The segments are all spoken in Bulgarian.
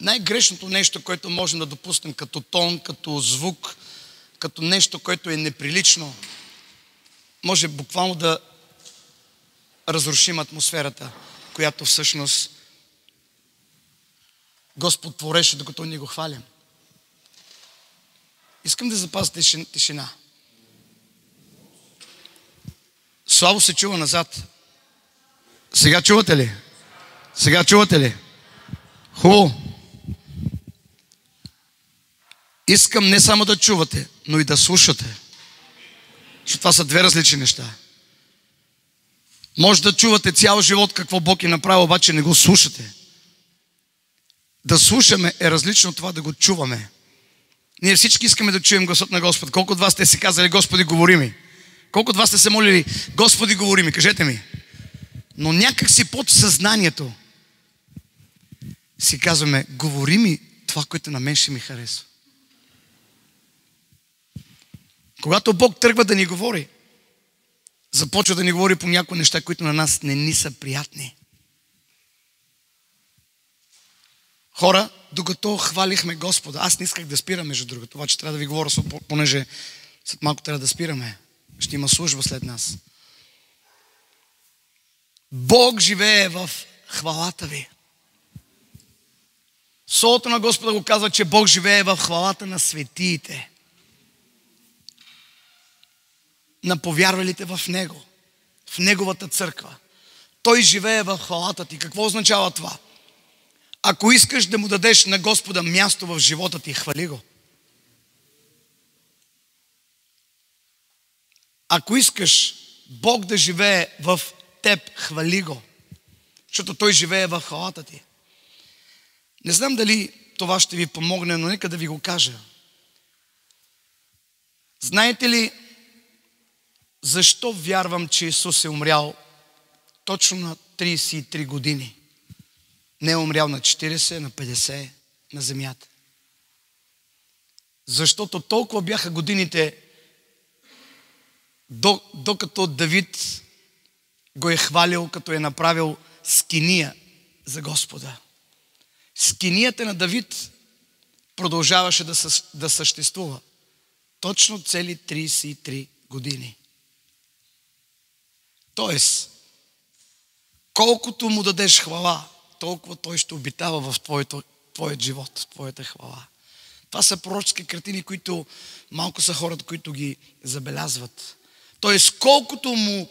най-грешното нещо, което можем да допуснем като тон, като звук, като нещо, което е неприлично, може буквално да разрушим атмосферата, която всъщност Господ твореше, докато ние го хвалим. Искам да запазя тишина. Слабо се чува назад. Сега чувате ли? Сега чувате ли? Хубаво. Искам не само да чувате, но и да слушате. Защото това са две различни неща. Може да чувате цял живот какво Бог е направил, обаче не го слушате. Да слушаме е различно от това да го чуваме. Ние всички искаме да чуем гласът на Господ. Колко от вас сте си казали: Господи, говори ми? Колко от вас сте се молили: Господи, говори ми? Кажете ми. Но някак си под съзнанието си казваме: говори ми това, което на мен ще ми харесва. Когато Бог тръгва да ни говори, започва да ни говори по някои неща, които на нас не ни са приятни. Хора, докато хвалихме Господа, аз не исках да спирам, между другото, обаче трябва да ви говоря, понеже след малко трябва да спираме. Ще има служба след нас. Бог живее в хвалата ви. Словото на Господа го казва, че Бог живее в хвалата на светиите, на повярвалите в Него, в Неговата църква. Той живее в хвалата ти. Какво означава това? Ако искаш да му дадеш на Господа място в живота ти, хвали го. Ако искаш Бог да живее в теб, хвали го. Защото Той живее в хвалата ти. Не знам дали това ще ви помогне, но нека да ви го кажа. Знаете ли защо вярвам, че Исус е умрял точно на 33 години? Не е умрял на 40, на 50 на земята. Защото толкова бяха годините, докато Давид го е хвалил, като е направил скиния за Господа. Скинията на Давид продължаваше да съществува точно цели 33 години. Тоест, колкото му дадеш хвала, толкова той ще обитава в твоят живот, в твоята хвала. Това са пророчески картини, които малко са хората, които ги забелязват. Тоест, колкото му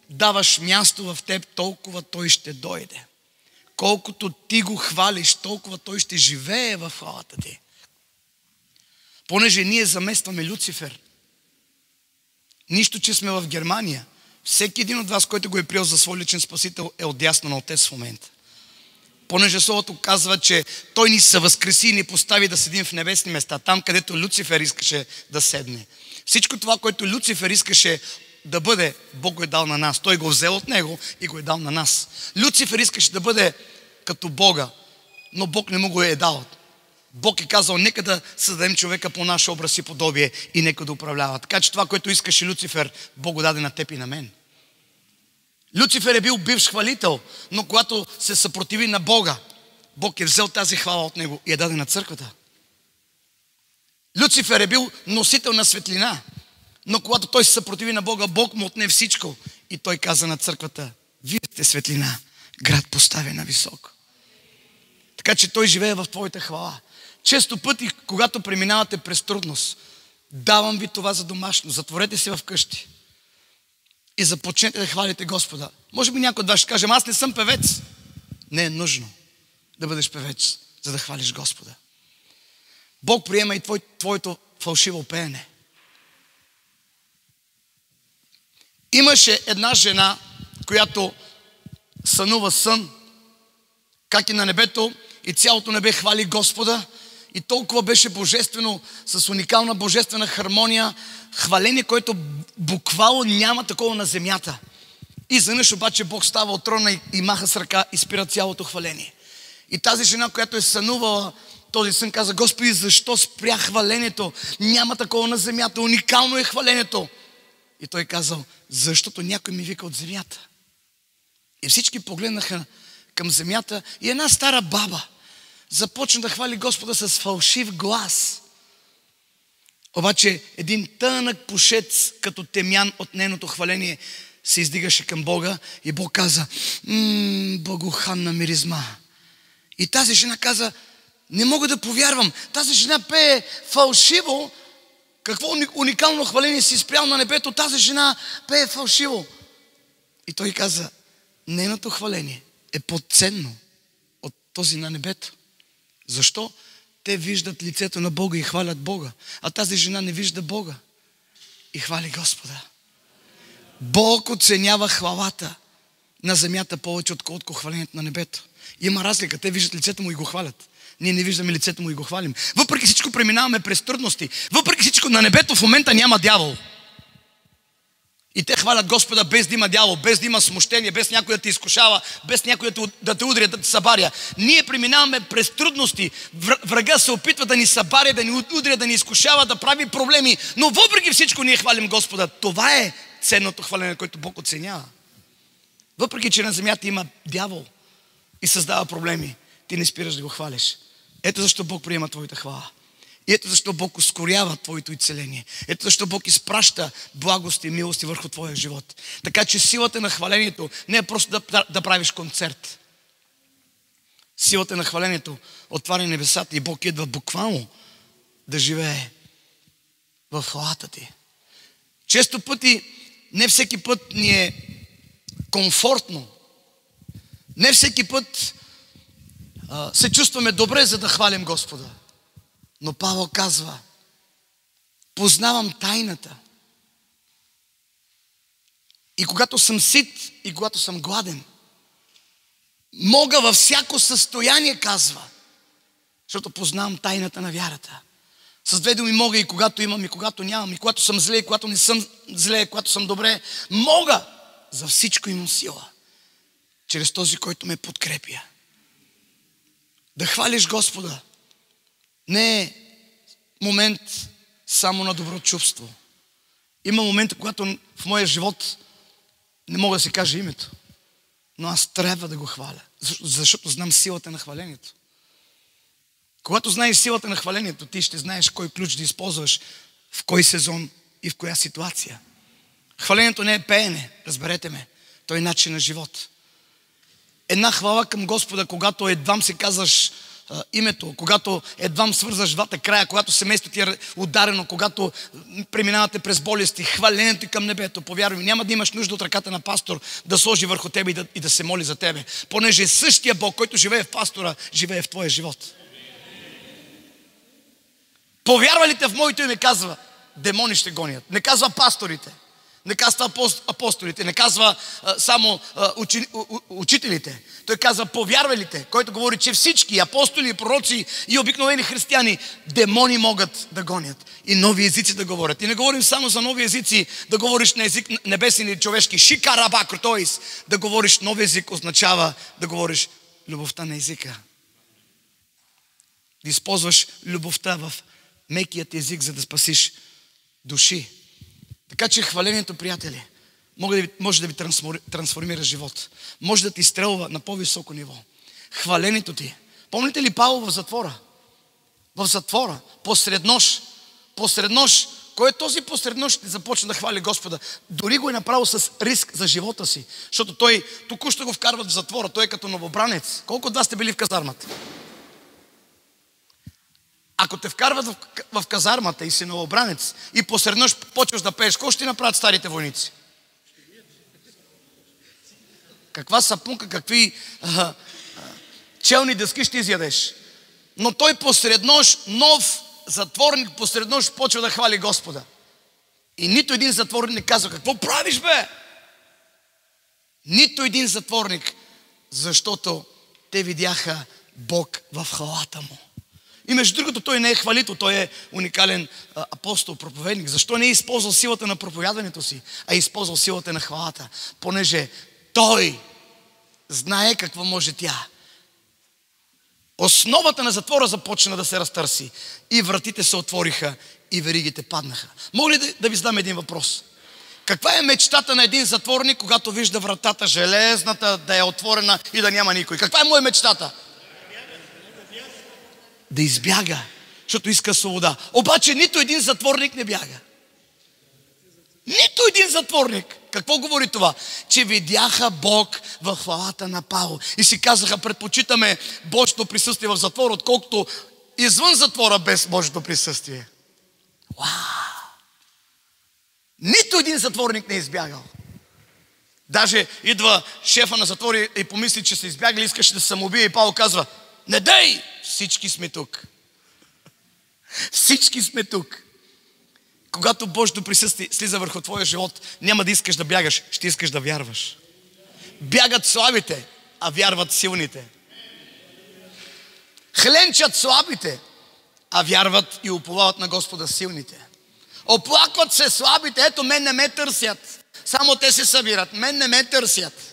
даваш място в теб, толкова той ще дойде. Колкото ти го хвалиш, толкова той ще живее в хвалата ти. Понеже ние заместваме Люцифер. Нищо, че сме в Германия. Всеки един от вас, който го е приел за свой личен спасител, е отдясно на Отец в момента. Понеже Словото казва, че Той ни се възкреси и ни постави да седим в небесни места, там където Люцифер искаше да седне. Всичко това, което Люцифер искаше да бъде, Бог го е дал на нас. Той го взел от него и го е дал на нас. Люцифер искаше да бъде като Бога, но Бог не му го е дал. Бог е казал: нека да създадем човека по наш образ и подобие и нека да управлява. Така че това, което искаше Люцифер, Бог го даде на теб и на мен. Люцифер е бил бивш хвалител, но когато се съпротиви на Бога, Бог е взел тази хвала от него и е даде на църквата. Люцифер е бил носител на светлина, но когато той се съпротиви на Бога, Бог му отне всичко и той каза на църквата: вие сте светлина, град поставен на високо. Така че той живее в твоята хвала. Често пъти, когато преминавате през трудност, давам ви това за домашно. Затворете се в къщи и започнете да хвалите Господа. Може би някой от вас ще каже: аз не съм певец. Не е нужно да бъдеш певец, за да хвалиш Господа. Бог приема и твоето фалшиво пеене. Имаше една жена, която сънува сън, как и на небето и цялото небе хвали Господа, и толкова беше божествено, с уникална божествена хармония, хваление, което буквално няма такова на земята. И изведнъж обаче Бог става от трона и маха с ръка и спира цялото хваление. И тази жена, която е сънувала този сън, каза: Господи, защо спря хвалението? Няма такова на земята, уникално е хвалението. И той казал: защото някой ми вика от земята. И всички погледнаха към земята и една стара баба започна да хвали Господа с фалшив глас. Обаче един тънък пушец, като темян от нейното хваление, се издигаше към Бога и Бог каза: благоуханна миризма. И тази жена каза: не мога да повярвам. Тази жена пее фалшиво. Какво уникално хваление си спрял на небето. Тази жена пее фалшиво. И той каза: нейното хваление е по-ценно от този на небето. Защо? Те виждат лицето на Бога и хвалят Бога. А тази жена не вижда Бога и хвали Господа. Бог оценява хвалата на земята повече, отколкото хвалението на небето. Има разлика. Те виждат лицето му и го хвалят. Ние не виждаме лицето му и го хвалим. Въпреки всичко преминаваме през трудности. Въпреки всичко на небето в момента няма дявол. И те хвалят Господа без да има дявол, без да има смущение, без някой да те изкушава, без някой да те удря, да те събаря. Ние преминаваме през трудности. Врага се опитва да ни събаря, да ни удря, да ни изкушава, да прави проблеми. Но въпреки всичко ние хвалим Господа. Това е ценното хвалене, което Бог оценява. Въпреки че на земята има дявол и създава проблеми, ти не спираш да го хвалиш. Ето защо Бог приема твоята хвала. И ето защо Бог ускорява твоето изцеление. Ето защо Бог изпраща благости и милости върху твоя живот. Така че силата на хвалението не е просто да правиш концерт. Силата на хвалението отваря небесата и Бог идва буквално да живее в хвалата ти. Често пъти, не всеки път ни е комфортно. Не всеки път се чувстваме добре, за да хвалим Господа. Но Павел казва: познавам тайната. И когато съм сит, и когато съм гладен, мога във всяко състояние, казва, защото познавам тайната на вярата. С две думи, мога и когато имам, и когато нямам, и когато съм зле, и когато не съм зле, и когато съм добре. Мога! За всичко имам сила. Чрез този, който ме подкрепя. Да хвалиш Господа не е момент само на добро чувство. Има моменти, когато в моя живот не мога да си кажа името. Но аз трябва да го хваля, защото знам силата на хвалението. Когато знаеш силата на хвалението, ти ще знаеш кой ключ да използваш, в кой сезон и в коя ситуация. Хвалението не е пеене, разберете ме. То е начин на живот. Една хвала към Господа, когато едвам си казваш името, когато едвам свързваш двата края, когато семейството ти е ударено, когато преминавате през болести, хвалението ти към небето, повярвай, няма да имаш нужда от ръката на пастор да сложи върху тебе и да се моли за тебе, понеже същия Бог, който живее в пастора, живее в твоя живот. Повярвалите в моето име, казва, демони ще гонят. Не казва пасторите, не казва апостолите, не казва само учителите. Той казва повярвалите, който говори, че всички апостоли, пророци и обикновени християни, демони могат да гонят и нови езици да говорят. И не говорим само за нови езици, да говориш на език небесен или човешки. Шикарабакротоис. Да говориш нов език означава да говориш любовта на езика. Да използваш любовта в мекият език, за да спасиш души. Така че хвалението, приятели, може да ви трансформира живот. Може да ти изстрелва на по-високо ниво. Хвалението ти. Помните ли Павел в затвора? В затвора, посред нощ, кой е този посред нощ ще започне да хвали Господа? Дори го е направил с риск за живота си. Защото той току-що го вкарват в затвора. Той е като новобранец. Колко от вас сте били в казармата? Ако те вкарват в казармата и си новобранец и посред нощ почваш да пееш, какво ще направят старите войници? Каква сапунка, какви челни дъски ще изядеш? Но той посред нощ, нов затворник посред нощ почва да хвали Господа. И нито един затворник не казва: какво правиш, бе? Нито един затворник, защото те видяха Бог в хвалата му. И между другото, той не е хвалител, той е уникален апостол, проповедник. Защо не е използвал силата на проповядването си, а е използвал силата на хвалата? Понеже той знае какво може тя. Основата на затвора започна да се разтърси. И вратите се отвориха, и веригите паднаха. Мога ли да ви задам един въпрос? Каква е мечтата на един затворник, когато вижда вратата железната да е отворена и да няма никой? Каква е моя мечтата? Да избяга, защото иска свобода. Обаче нито един затворник не бяга. Нито един затворник. Какво говори това? Че видяха Бог в хвалата на Павел. И си казаха, предпочитаме Божието присъствие в затвора, отколкото извън затвора без Божието присъствие. Вау! Нито един затворник не е избягал. Даже идва шефа на затвора и помисли, че са избягали, искаше да се самоубие и Павел казва, не дай! Всички сме тук. Всички сме тук. Когато Божието присъствие слиза върху твоя живот, няма да искаш да бягаш, ще искаш да вярваш. Бягат слабите, а вярват силните. Хленчат слабите, а вярват и уповават на Господа силните. Оплакват се слабите, ето мен не ме търсят. Само те се събират, мен не ме търсят.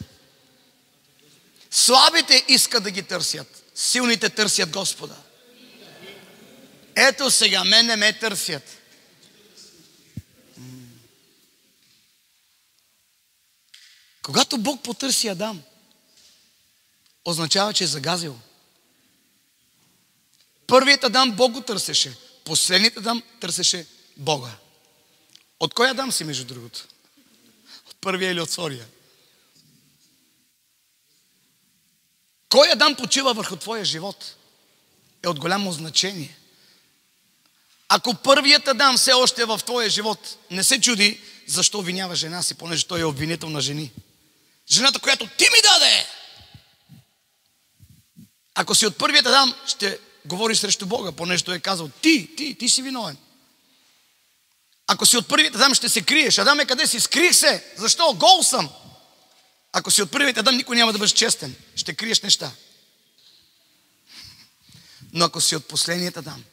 Слабите искат да ги търсят, силните търсят Господа. Ето сега, мен не ме търсят. Когато Бог потърси Адам, означава, че е загазил. Първият Адам Бог го търсеше. Последният Адам търсеше Бога. От кой Адам си, между другото? От първия или от втория? Кой Адам почива върху твоя живот? Е от голямо значение. Ако първият Адам все още е в твоя живот, не се чуди защо обвинява жена си, понеже той е обвинител на жени. Жената, която ти ми даде. Ако си от първият Адам, ще говориш срещу Бога, понеже той е казал, ти си виновен. Ако си от първият Адам, ще се криеш. Адаме, къде си? Скрих се. Защо? Гол съм. Ако си от първият Адам, никой няма да бъдеш честен. Ще криеш неща. Но ако си от последният Адам,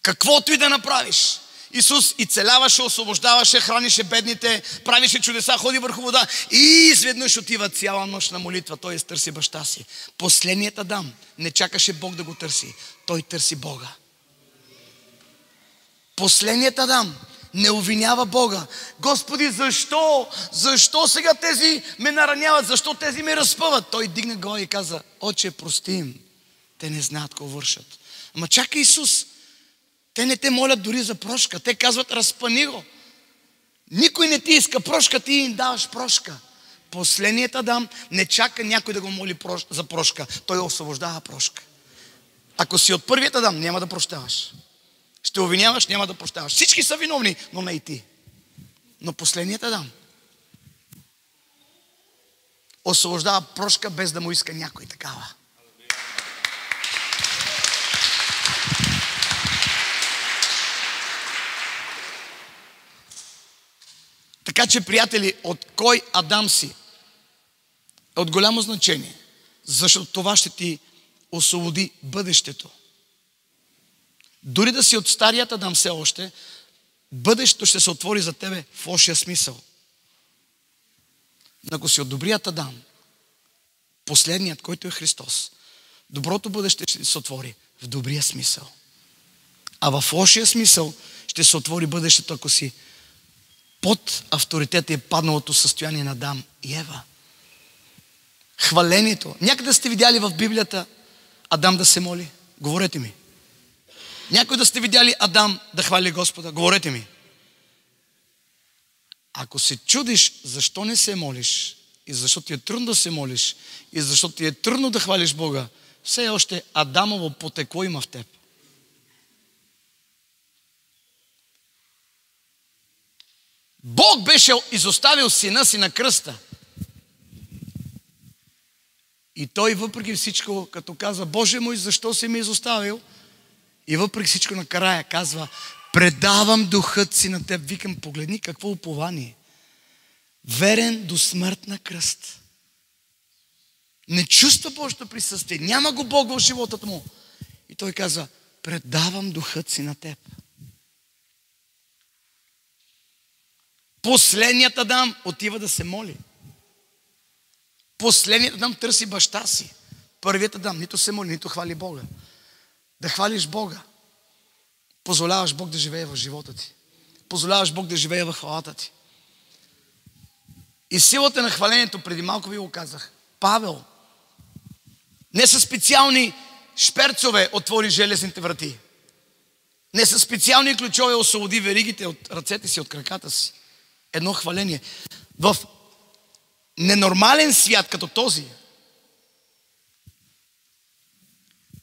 каквото и да направиш, Исус и целяваше, освобождаваше, хранише бедните, правише чудеса, ходи върху вода и изведнъж отива цяла нощ на молитва. Той търси баща си. Последният Адам не чакаше Бог да го търси. Той търси Бога. Последният Адам не обвинява Бога. Господи, защо? Защо сега тези ме нараняват? Защо тези ме разпъват? Той дигна глава и каза, Отче, прости им. Те не знаят какво вършат. Ама чакай, Исус. Те не те молят дори за прошка. Те казват, разпъни го. Никой не ти иска прошка, ти им даваш прошка. Последният Адам не чака някой да го моли за прошка. Той освобождава прошка. Ако си от първият Адам, няма да прощаваш. Ще обвиняваш, няма да прощаваш. Всички са виновни, но не и ти. Но последният Адам освобождава прошка, без да му иска някой такава. Така че, приятели, от кой Адам си е от голямо значение, защото това ще ти освободи бъдещето. Дори да си от старият Адам все още, бъдещето ще се отвори за тебе в лошия смисъл. Но ако си от добрият Адам, последният, който е Христос, доброто бъдеще ще се отвори в добрия смисъл. А в лошия смисъл ще се отвори бъдещето, ако си под авторитета и падналото състояние на Адам и Ева. Хвалението. Някъде сте видяли в Библията Адам да се моли? Говорете ми. Някой да сте видяли Адам да хвали Господа? Говорете ми. Ако се чудиш защо не се молиш и защо ти е трудно да се молиш и защо ти е трудно да хвалиш Бога, все още Адамово потекло има в теб. Бог беше изоставил сина си на кръста. И той въпреки всичко, като каза, Боже мой, защо си ме изоставил? И въпреки всичко накрая казва, предавам духът си на теб. Викам, погледни какво упование. Верен до смърт на кръст. Не чувства Божието присъствие. Няма го Бог в живота му. И той казва, предавам духът си на теб. Последният Адам отива да се моли. Последният Адам търси баща си. Първият Адам нито се моли, нито хвали Бога. Да хвалиш Бога. Позволяваш Бог да живее в живота ти. позволяваш Бог да живее в хвалата ти. И силата на хвалението, преди малко ви го казах, Павел не със специални шперцове отвори железните врати. Не със специални ключове освободи веригите от ръцете си, от краката си. Едно хваление. В ненормален свят като този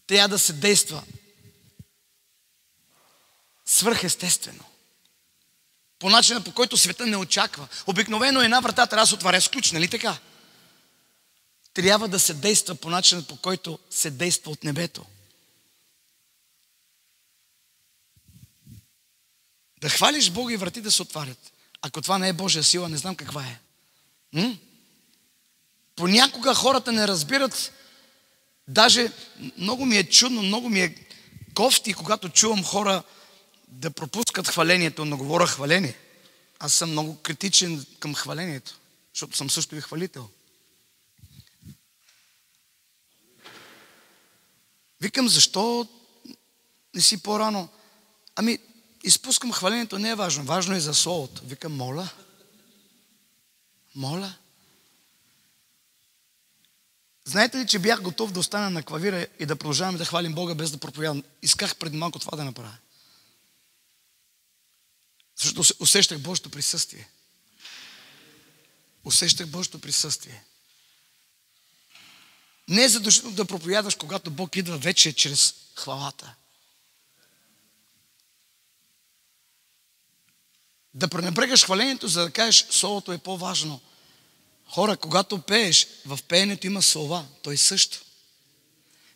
трябва да се действа свръхестествено. По начина, по който света не очаква. Обикновено една врата трябва да се отваря с ключ, нали така? Трябва да се действа по начина, по който се действа от небето. Да хвалиш Бога и врати да се отварят. Ако това не е Божия сила, не знам каква е. Понякога хората не разбират. Даже много ми е чудно, много ми е кофти, когато чувам хора да пропускат хвалението, но говоря хваление. Аз съм много критичен към хвалението, защото съм също и хвалител. Викам, защо не си по-рано? Ами, изпускам хвалението, не е важно. Важно е за словото. Викам, моля. Моля. Знаете ли, че бях готов да остана на клавира и да продължаваме да хвалим Бога без да проповядам? Исках преди малко това да направя. Защото усещах Божието присъствие. Усещах Божието присъствие. Не е задължително да проповядаш, когато Бог идва вече чрез хвалата. Да пренебрегаш хвалението, за да кажеш, словото е по-важно. Хора, когато пееш, в пеенето има слова, той също.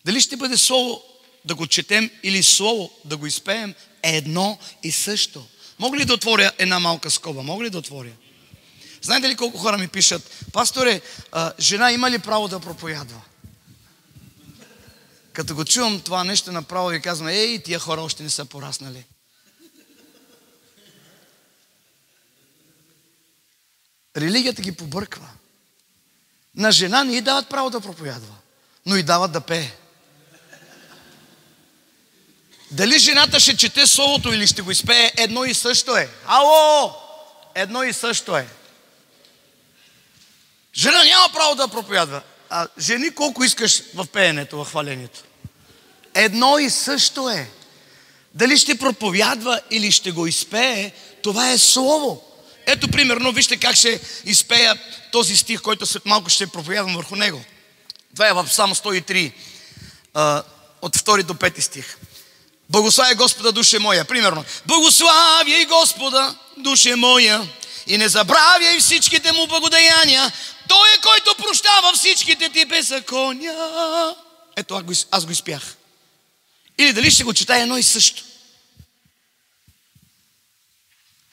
Дали ще бъде слово да го четем или слово да го изпеем, е едно и също. Мога ли да отворя една малка скоба? Мога ли да отворя? Знаете ли колко хора ми пишат, пасторе, жена има ли право да проповядва? Като го чувам това нещо направо, ви казвам, ей, тия хора още не са пораснали. Религията ги побърква. На жена не й дават право да проповядва, но й дават да пее. Дали жената ще чете словото или ще го изпее, едно и също е. Ало! Едно и също е. Жена няма право да проповядва. А жени колко искаш в пеенето, в хвалението. Едно и също е. Дали ще проповядва или ще го изпее, това е слово. Ето примерно, вижте как ще изпея този стих, който след малко ще проповядвам върху него. Това е в Псалм 103, от 2 до 5 стих. Благославяй Господа, душе моя. Примерно, благославяй Господа, душе моя, и не забравяй всичките му благодеяния. Той е, който прощава всичките ти беззакония. Ето, аз го изпях. Или дали ще го читая едно и също.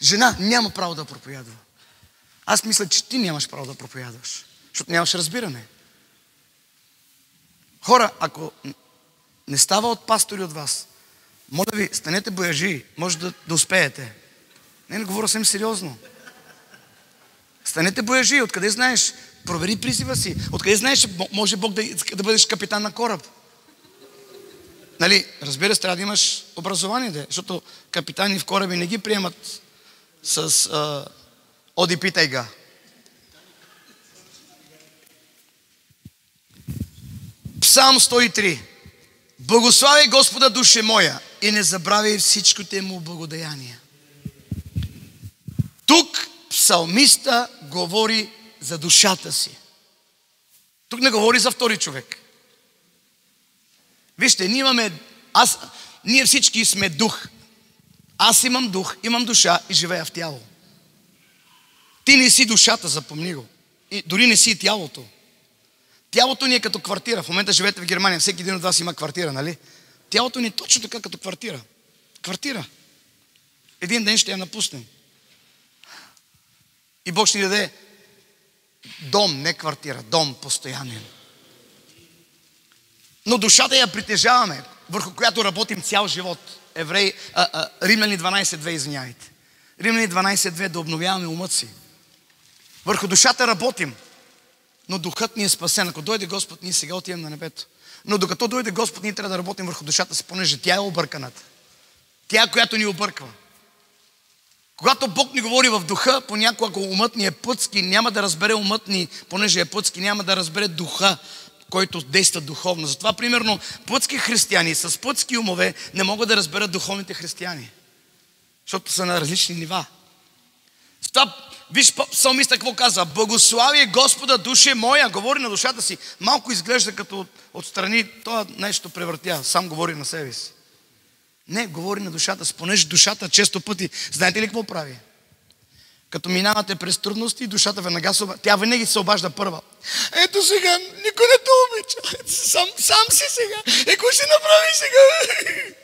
Жена няма право да проповядва. Аз мисля, че ти нямаш право да проповядваш, защото нямаш разбиране. Хора, ако не става от пастори от вас, моля ви, станете бояжи, може да успеете. Не говоря съвсем сериозно. Станете бояжи, откъде знаеш? Провери призива си. Откъде знаеш, че може Бог да бъдеш капитан на кораб? Нали, разбира се, трябва да имаш образование, защото капитани в кораби не ги приемат с оди питай га. Псалм 103. Благославяй Господа, душе моя, и не забравяй всичките му благодеяния. Тук псалмиста говори за душата си. Тук не говори за втори човек. Вижте, ние всички сме дух. Аз имам дух, имам душа и живея в тяло. Ти не си душата, запомни го. И дори не си и тялото. Тялото ни е като квартира. В момента живеете в Германия, всеки един от вас има квартира, нали? Тялото ни е точно така като квартира. Квартира. Един ден ще я напуснем. И Бог ще ни даде дом, не квартира, дом постоянен. Но душата я притежаваме, върху която работим цял живот. Римляни 12.2, извинявайте. Римляни 12.2, да обновяваме умът си. Върху душата работим, но духът ни е спасен. Ако дойде Господ, ние сега отиваме на небето. Но докато дойде Господ, ние трябва да работим върху душата си, понеже тя е обърканата. Тя, която ни обърква. Когато Бог ни говори в духа, понякога ако умът ни е плътски, няма да разбере умът ни, понеже е плътски, няма да разбере духа, който действа духовно. Затова, примерно, плътски християни с плътски умове не могат да разберат духовните християни, защото са на различни нива. Това, виж псалмиста какво казва: благослави Господа, душе моя. Говори на душата си. Малко изглежда като отстрани, това нещо превъртя, сам говори на себе си. Не, говори на душата си, понеже душата често пъти, знаете ли какво прави? Като минавате през трудности, душата веднага тя винаги се обажда първа. Ето сега, никой не те обича. Сам си сега. Кой ще направи сега?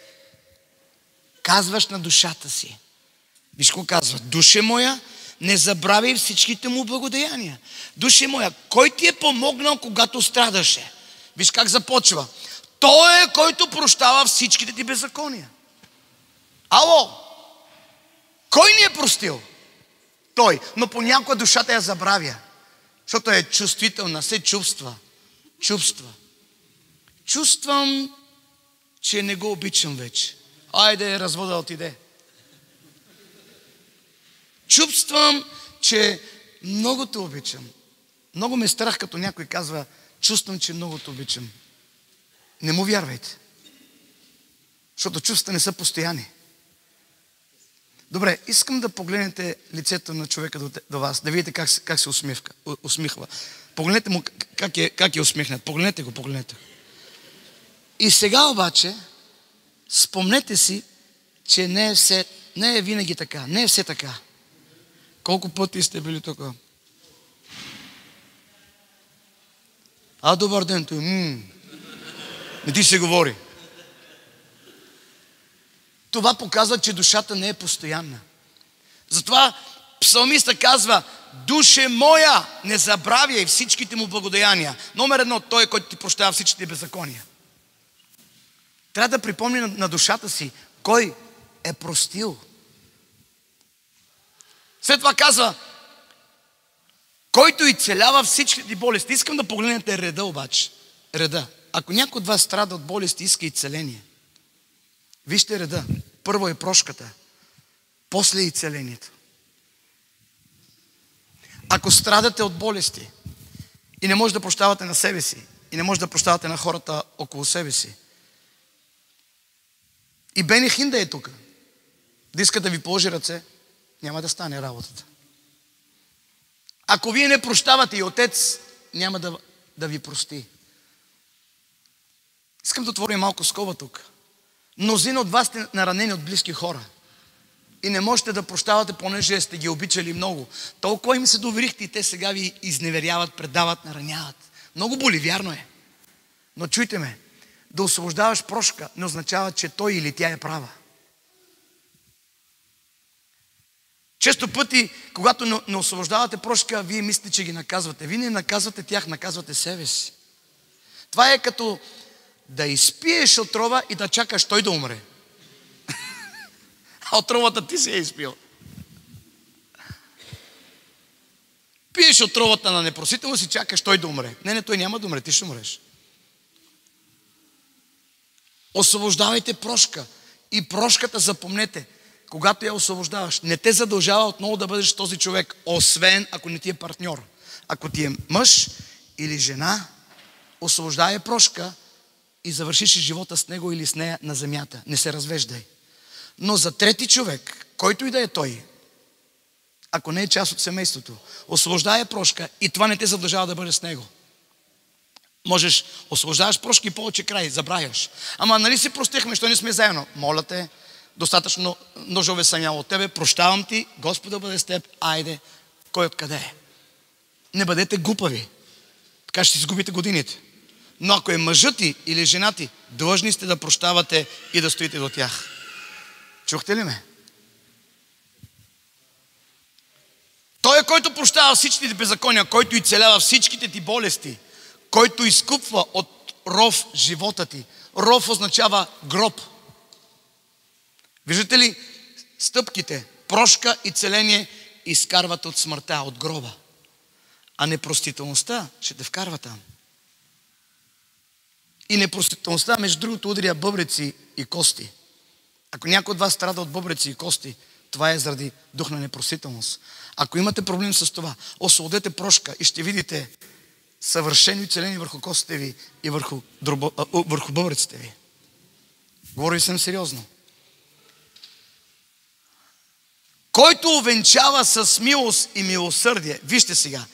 Казваш на душата си. Виж какво казва: душе моя, не забравяй всичките му благодеяния. Душе моя, кой ти е помогнал, когато страдаше? Виж как започва. Той е, който прощава всичките ти беззакония. Ало! Кой ни е простил? Той. Но понякога душата я забравя, защото е чувствителна, се чувства. Чувствам, че не го обичам вече. Айде, развода отиде. Чувствам, че много те обичам. Много ме е страх, като някой казва: чувствам, че много те обичам. Не му вярвайте. Защото чувствата не са постоянни. Добре, искам да погледнете лицето на човека до вас, да видите как се усмихва. Погледнете му как е усмихнат. Погледнете го. И сега обаче, спомнете си, че не е винаги така. Не е все така. Колко пъти сте били тук? Добър ден, той. Не ти се говори. Това показва, че душата не е постоянна. Затова псалмиста казва: душе моя, не забравяй всичките му благодеяния. Номер 1, той е, който ти прощава всичките беззакония. Трябва да припомни на душата си кой е простил. След това казва: който изцелява всичките ти болести. Искам да погледнете реда обаче. Реда. Ако някой от вас страда от болести и иска изцеление, вижте реда. Първо е прошката, после е изцелението. Ако страдате от болести и не може да прощавате на себе си, и не може да прощавате на хората около себе си, и Бени Хин да е тук, да иска да ви положи ръце, няма да стане работата. Ако вие не прощавате, и Отец няма да ви прости. Искам да отворя малко скоба тук. Мнозина от вас сте наранени от близки хора и не можете да прощавате, понеже сте ги обичали много. Толкова им се доверихте и те сега ви изневеряват, предават, нараняват. Много боли, вярно е. Но чуйте ме, да освобождаваш прошка не означава, че той или тя е права. Често пъти, когато не освобождавате прошка, вие мислите, че ги наказвате. Вие не наказвате тях, наказвате себе си. Това е като да изпиеш отрова и да чакаш той да умре. А отровата ти си е изпил. Пиеш отровата на непросителност и чакаш той да умре. Не, той няма да умре, ти ще умреш. Освобождавайте прошка. И прошката, запомнете, когато я освобождаваш, не те задължава отново да бъдеш този човек, освен ако не ти е партньор. Ако ти е мъж или жена, освобождай прошка и завършиш живота с него или с нея на земята. Не се развеждай. Но за трети човек, който и да е той, ако не е част от семейството, освобождай прошка и това не те задължава да бъдеш с него. Можеш, освобождаваш прошки и повече край, забравяш. Ама нали си простихме, що не сме заедно? Моля те, достатъчно ножове съм ял от тебе, прощавам ти, Господа бъде с теб, айде, кой откъде е. Не бъдете глупави, така ще си изгубите годините. Но ако е мъжът ти или жена ти, длъжни сте да прощавате и да стоите до тях. Чухте ли ме? Той е, който прощава всичките ти беззакония, който изцелява всичките ти болести, който изкупва от ров живота ти. Ров означава гроб. Виждате ли стъпките? Прошка и целение изкарват от смъртта, от гроба. А непростителността ще те вкарва там. И непростителността, между другото, удря бъбреци и кости. Ако някой от вас страда от бъбреци и кости, това е заради дух на непросителност. Ако имате проблем с това, освободете прошка и ще видите съвършено изцеление върху костите ви и върху бъбреците ви. Говори съм сериозно. Който увенчава с милост и милосърдие, вижте сега,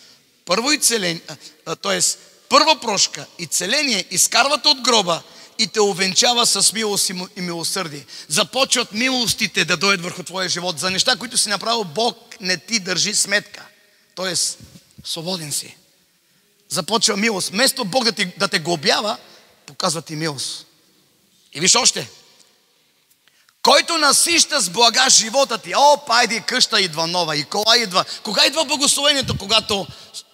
първо изцеление, т.е. първа прошка и целение изкарват от гроба и те увенчава с милост и милосърдие. Започват милостите да дойдат върху твоя живот. За неща, които си направил, Бог не ти държи сметка. Тоест, свободен си. Започва милост. Вместо Бог да те глобява, показва ти милост. И виж още. Който насища с блага живота ти. Пайди, къща идва нова и кола идва. Кога идва благословението? Когато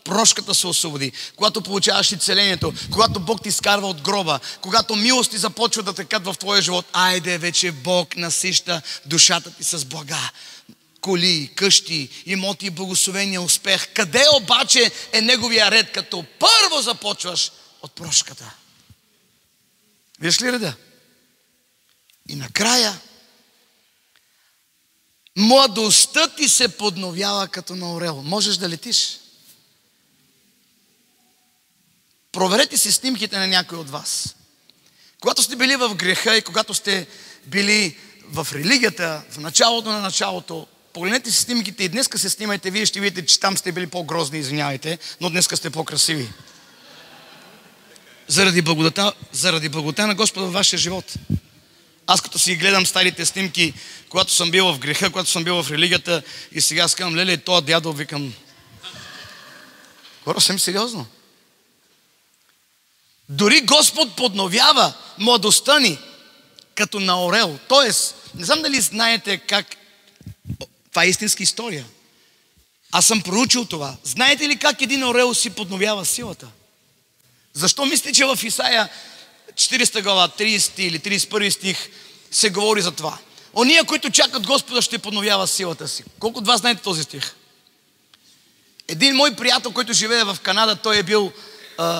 прошката се освободи, когато получаваш изцелението, когато Бог ти изкарва от гроба, когато милости започва да текат в твоя живот. Айде, вече Бог насища душата ти с блага. Коли, къщи, имоти, благословения, успех. Къде обаче е неговия ред, като първо започваш от прошката? Виж ли реда? И накрая младостта ти се подновява като на орел. Можеш да летиш. Проверете си снимките на някой от вас. Когато сте били в греха и когато сте били в религията, в началото на началото, погледнете си снимките и днеска се снимайте, вие ще видите, че там сте били по-грозни, извинявайте, но днеска сте по-красиви. Заради благодата на Господа във вашия живот. Аз като си гледам старите снимки, когато съм бил в греха, когато съм бил в религията и сега скам, леле, тоя дядо, викам. Хора, съм сериозно. Дори Господ подновява младостта ни като на орел. Тоест, не знам дали знаете как... Това е истинска история. Аз съм проучил това. Знаете ли как един орел си подновява силата? Защо мислите, че в Исаия 40 глава, 30 или 31 стих се говори за това? Ония, които чакат Господа, ще подновява силата си. Колко от вас знаете този стих? Един мой приятел, който живее в Канада, той е бил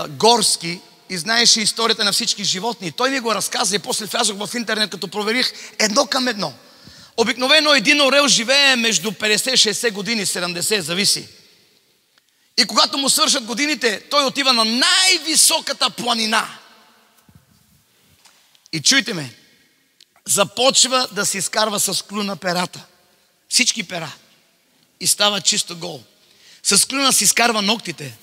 горски и знаеше историята на всички животни. Той ми го разказа и после влязох в интернет, като проверих едно към едно. Обикновено един орел живее между 50-60 години, 70, зависи. И когато му свършат годините, той отива на най-високата планина. И чуйте ме, започва да се изкарва с клюна перата. Всички пера. И става чисто гол. С клюна си изкарва ногтите.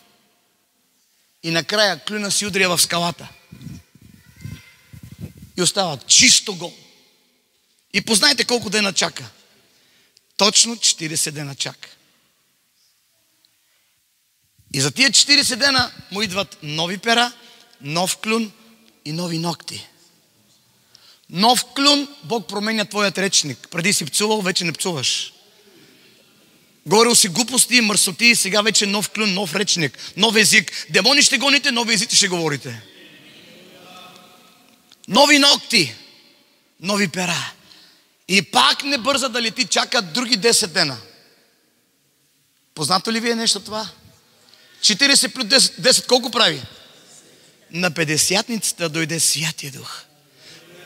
И накрая клюна си удря в скалата. И остава чисто гол. И познайте колко дена чака. Точно 40 дена чака. И за тия 40 дена му идват нови пера, нов клюн и нови ногти. Нов клюн, Бог променя твоят речник. Преди си пцувал, вече не пцуваш. Говорил си глупости, мърсоти, сега вече нов клюн, нов речник, нов език. Демони ще гоните, нови езици ще говорите. Нови ногти, нови пера. И пак не бърза да лети, чака други 10 дена. Познато ли ви е нещо това? 40 плюс 10 колко прави? На 50-ницата дойде Святия Дух.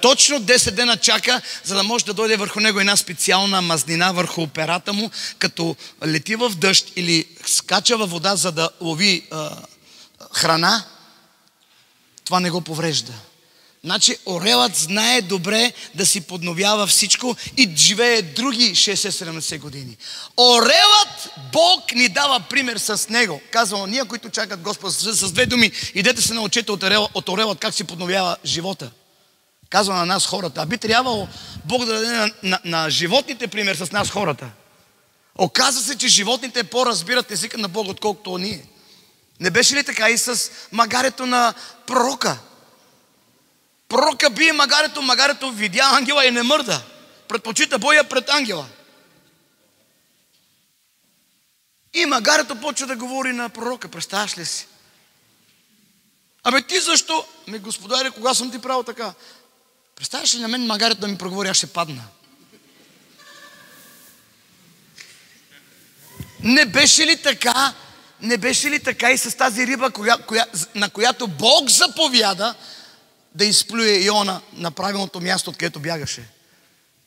Точно 10 дена чака, за да може да дойде върху него една специална мазнина върху перата му, като лети в дъжд или скача във вода, за да лови храна. Това не го поврежда. Значи орелът знае добре да си подновява всичко и живее други 60-70 години. Орелът, Бог ни дава пример с него. Казвам, ние, които чакат Господа, с две думи, идете се научете от орелът как си подновява живота. Казва на нас хората. А би трябвало Бог да даде на животните пример с нас хората. Оказва се, че животните по-разбират езика на Бога, отколкото ние. Не беше ли така и с магарето на пророка? Пророка бие магарето видя ангела и не мърда. Предпочита боя пред ангела. И магарето почва да говори на пророка. Представяш ли си? Абе ти защо? Господаре, кога съм ти правил така? Представяш ли на мен магарето да ми проговори, аз ще падна? Не беше ли така? Не беше ли така и с тази риба, на която Бог заповяда да изплюе Йона на правилното място, откъдето бягаше?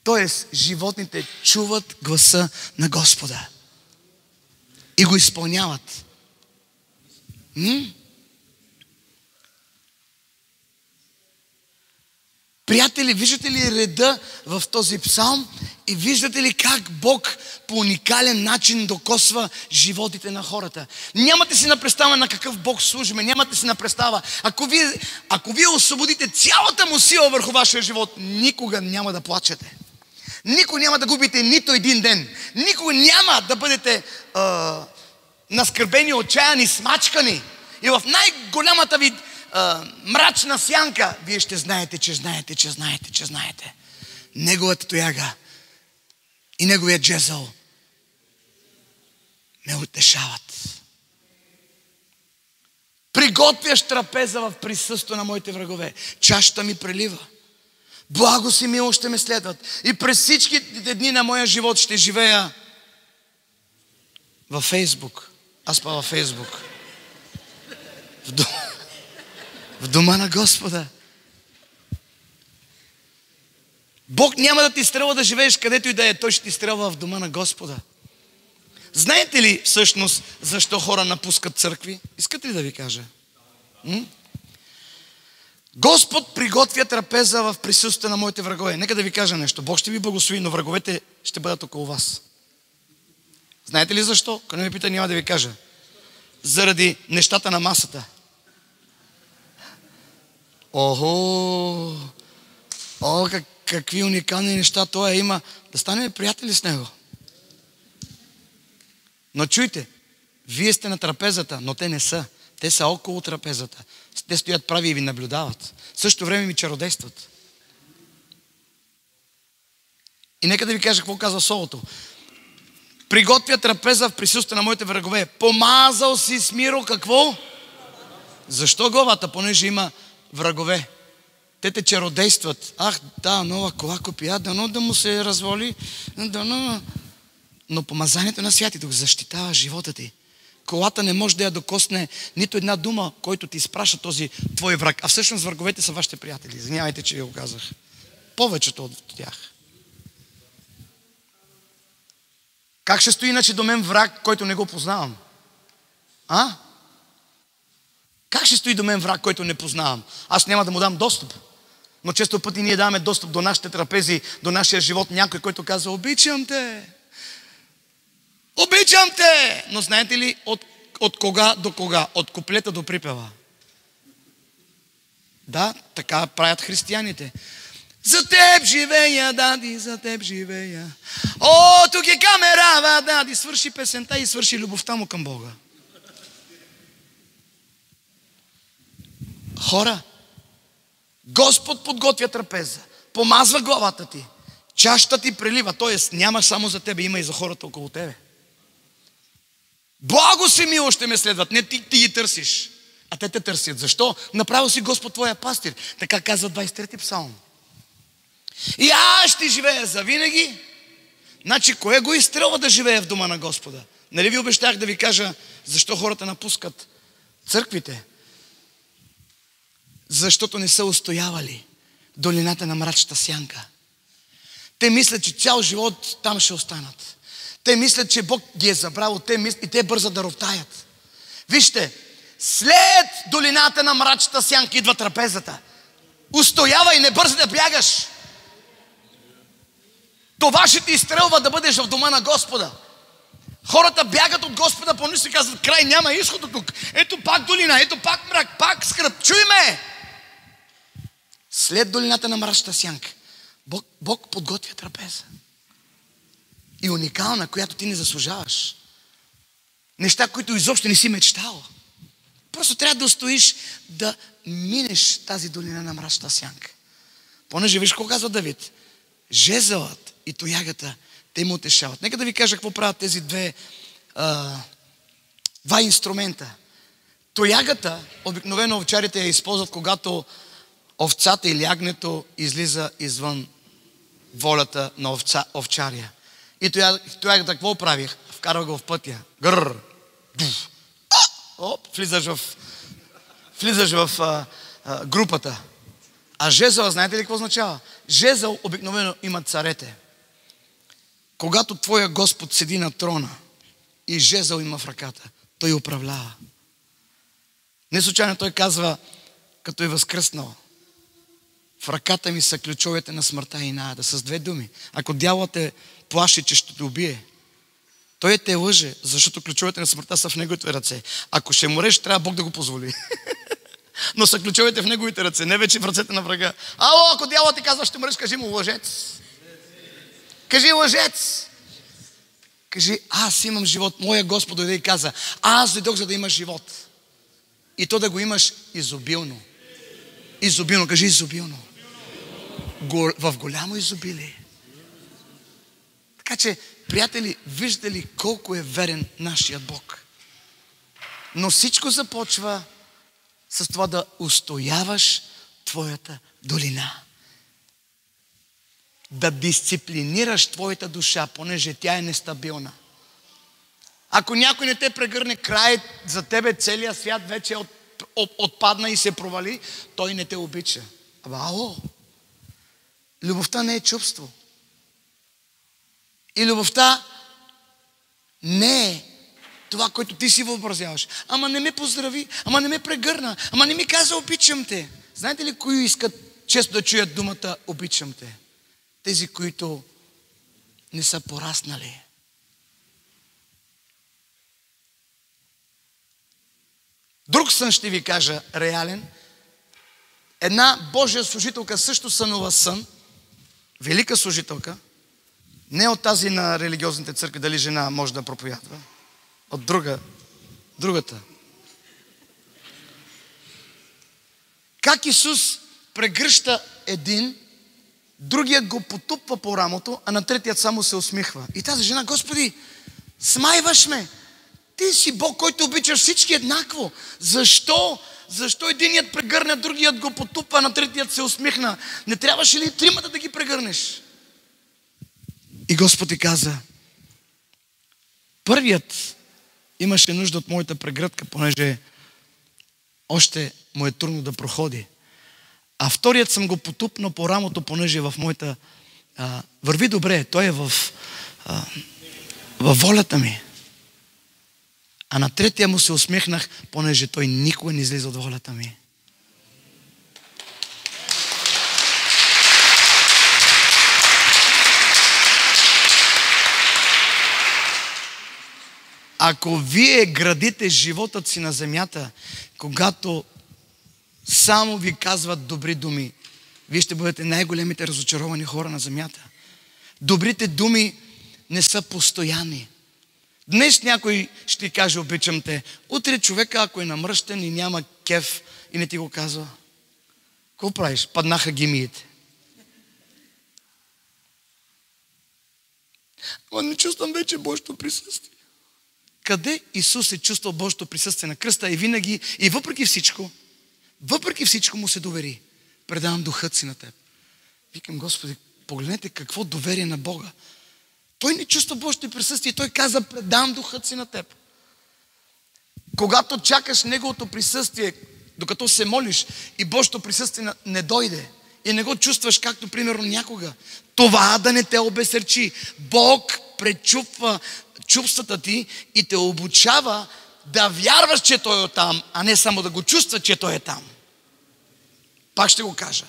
Тоест, животните чуват гласа на Господа и го изпълняват. Приятели, виждате ли реда в този псалм и виждате ли как Бог по уникален начин докосва животите на хората? Нямате си на представа на какъв Бог служиме, нямате си на представа. Ако вие освободите цялата му сила върху вашия живот, никога няма да плачете. Никога няма да губите нито един ден. Никога няма да бъдете наскърбени, отчаяни, смачкани. И в най-голямата ви мрачна сянка, вие ще знаете, че знаете. Неговата тояга и неговият джезъл ме утешават. Приготвяш трапеза в присъствието на моите врагове. Чашата ми прелива. Благост и милост ще ме следват. И през всичките дни на моя живот ще живея във Фейсбук. Аз па във Фейсбук. В дома на Господа. Бог няма да ти стрелва да живееш където и да е. Той ще ти стрелва в дома на Господа. Знаете ли всъщност защо хора напускат църкви? Искате ли да ви кажа? Господ приготвя трапеза в присъствието на моите врагове. Нека да ви кажа нещо. Бог ще ви благослови, но враговете ще бъдат около вас. Знаете ли защо? Ако не ме пита, няма да ви кажа. Заради нещата на масата. Какви уникални неща той има. Да станем приятели с него. Но чуйте, вие сте на трапезата, но те не са. Те са около трапезата. Те стоят прави и ви наблюдават. В същото време ми чародействат. И нека да ви кажа какво казва Словото. Приготвя трапеза в присъствието на моите врагове. Помазал си с Миро какво? Защо главата? Понеже има врагове. Те те чародействат. Нова кола купия, дано да му се развали. Но помазанието на Святи Дух защитава живота ти. Колата не може да я докосне нито една дума, който ти изпраща този твой враг. А всъщност враговете са вашите приятели. Извинявайте, че ви го казах. Повечето от тях. Как ще стои иначе до мен враг, който не го познавам? Как ще стои до мен враг, който не познавам? Аз няма да му дам достъп. Но често пъти ние даваме достъп до нашите трапези, до нашия живот. Някой, който казва, обичам те. Обичам те! Но знаете ли от кога до кога? От куплета до припева. Да, така правят християните. За теб живея, дади, за теб живея. Тук е камера, дади, свърши песента и свърши любовта му към Бога. Хора, Господ подготвя трапеза, помазва главата ти, чашата ти прелива, т.е. няма само за тебе, има и за хората около тебе. Благо си мило ще ме следват, не ти ги търсиш, а те те търсят. Защо? Направил си Господ твоя пастир, така казва 23-ти псалм. И аз ще живея завинаги. Значи, кое го изстрелва да живее в дома на Господа? Нали ви обещах да ви кажа защо хората напускат църквите? Защото не са устоявали долината на мрачната сянка. Те мислят, че цял живот там ще останат. Те мислят, че Бог ги е забрал, и те бързат да роптаят. Вижте, след долината на мрачната сянка идва трапезата. Устоявай, не бързи да бягаш. Това ще ти изстрелва да бъдеш в дома на Господа. Хората бягат от Господа, по си казват, край, няма изход от тук. Ето пак долина, ето пак мрак, пак скръп. Чуй ме! След долината на мрачната сянка, Бог подготвя трапеза. И уникална, която ти не заслужаваш. Неща, които изобщо не си мечтал. Просто трябва да устоиш да минеш тази долина на мрачната сянка. Понеже виж какво казва Давид. Жезълът и тоягата те му утешават. Нека да ви кажа какво правят тези два инструмента. Тоягата, обикновено овчарите я използват, когато овцата или ягнето излиза извън волята на овчаря. И тоягата какво правих? Вкарва го в пътя. Влизаш в групата. А жезъл, знаете ли какво означава? Жезъл обикновено имат царете. Когато твоя Господ седи на трона и жезъл има в ръката, той управлява. Не случайно той казва, като е възкръснал: в ръката ми са ключовете на смъртта и нада. С две думи. Ако дяволът те плаши, че ще те убие, той те лъже, защото ключовете на смъртта са в неговите ръце. Ако ще мореш, трябва Бог да го позволи. Но са ключовете в неговите ръце, не вече в ръцете на врага. Ало, ако дяволът ти казва, ще мореш, кажи му: лъжец. Кажи: лъжец. Кажи: аз имам живот. Моя Господ дойде и каза: аз дойдох, за да имаш живот. И то да го имаш изобилно. Изобилно. Кажи: изобилно. В голямо изобилие. Така че, приятели, виждате ли колко е верен нашият Бог? Но всичко започва с това да устояваш твоята долина. Да дисциплинираш твоята душа, понеже тя е нестабилна. Ако някой не те прегърне, край за тебе, целият свят вече отпадна и се провали, той не те обича. Ало! Любовта не е чувство. И любовта не е това, което ти си въобразяваш. Ама не ме поздрави, ама не ме прегърна, ама не ми каза: обичам те. Знаете ли кои искат често да чуят думата обичам те? Тези, които не са пораснали. Друг сън ще ви кажа, реален. Една Божия служителка също сънува сън. Велика служителка. Не от тази на религиозните църкви, дали жена може да проповядва. От другата. Как Исус прегръща един, другият го потупва по рамото, а на третият само се усмихва. И тази жена: Господи, смайваш ме. Ти си Бог, който обичаш всички еднакво. Защо? Защо единият прегърне, другият го потупва, а на третият се усмихна? Не трябваше ли тримата да ги прегърнеш? И Господ ти каза: първият имаше нужда от моята прегръдка, понеже още му е трудно да проходи. А вторият съм го потупнал по рамото, понеже в моята... върви добре, той е във волята ми. А на третия му се усмихнах, понеже той никога не излиза от волята ми. Ако вие градите животът си на земята, когато само ви казват добри думи, вие ще бъдете най-големите разочаровани хора на земята. Добрите думи не са постоянни. Днес някой ще ти каже: обичам те. Утре човека, ако е намръщен и няма кеф и не ти го казва, какво правиш? Паднаха гимиите. Ама не чувствам вече Божието присъствие. Къде Исус е чувствал Божието присъствие? На кръста. И винаги, и въпреки всичко му се довери: предавам духът си на теб. Викам: Господи, погледнете какво доверие на Бога. Той не чувства Божието присъствие. Той каза: предам духът си на теб. Когато чакаш Неговото присъствие, докато се молиш и Божието присъствие не дойде и не го чувстваш, както примерно някога, това да не те обесърчи. Бог пречупва чувствата ти и те обучава да вярваш, че Той е там, а не само да го чувстваш, че Той е там. Пак ще го кажа.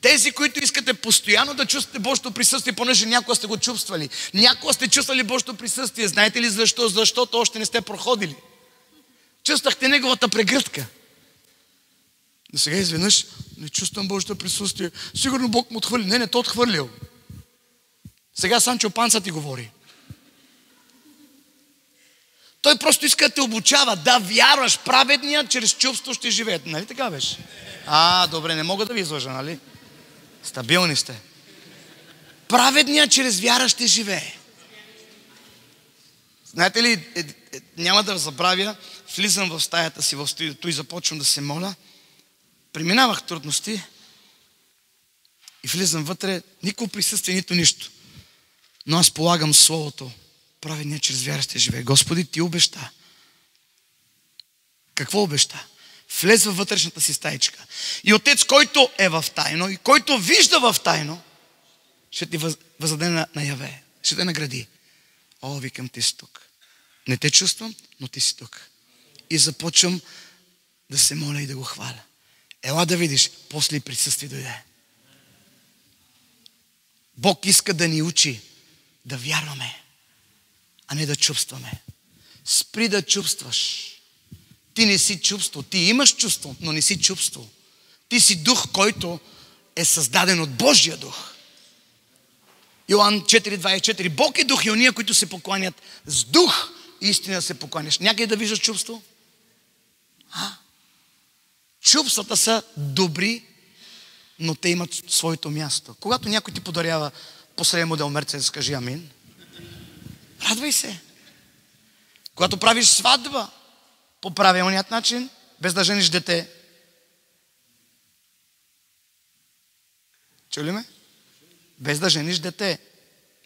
Тези, които искате постоянно да чувствате Божието присъствие, понеже някога сте го чувствали. Някога сте чувствали Божието присъствие. Знаете ли защо? Защото още не сте проходили. Чувствахте Неговата прегръдка. Но сега изведнъж: не чувствам Божието присъствие. Сигурно Бог му отхвърли. Не, то отхвърлил. Сега Санчо Панса ти говори. Той просто иска да те обучава да вярваш. Праведният чрез чувство ще живее. Нали така беше? Добре, не мога да ви излъжа, нали? Стабилни сте. Праведният чрез вяра ще живее. Знаете ли, няма да забравя, влизам в стаята си в студиото и започвам да се моля. Преминавах трудности и влизам вътре, никакво присъствие, нито нищо. Но аз полагам Словото: праведният чрез вяра ще живее. Господи, Ти обеща. Какво обеща? Влез във вътрешната си стаичка. И Отец, който е в тайно и който вижда в тайно, ще ти въздаде наяве. Ще те награди. О, викам, ти си тук. Не те чувствам, но ти си тук. И започвам да се моля и да го хваля. Ела да видиш, после и присъствие дойде. Бог иска да ни учи да вярваме, а не да чувстваме. Спри да чувстваш. Ти не си чувство. Ти имаш чувство, но не си чувство. Ти си дух, който е създаден от Божия дух. Йоан 4:24. Бог е дух и ония, които се покланят с дух, истина се покланяш. Някъде да виждаш чувство? Чувствата са добри, но те имат своето място. Когато някой ти подарява последен модел Мерцедес, кажи амин. Радвай се. Когато правиш сватба по правилният начин, без да жениш дете. Чули ме? Без да жениш дете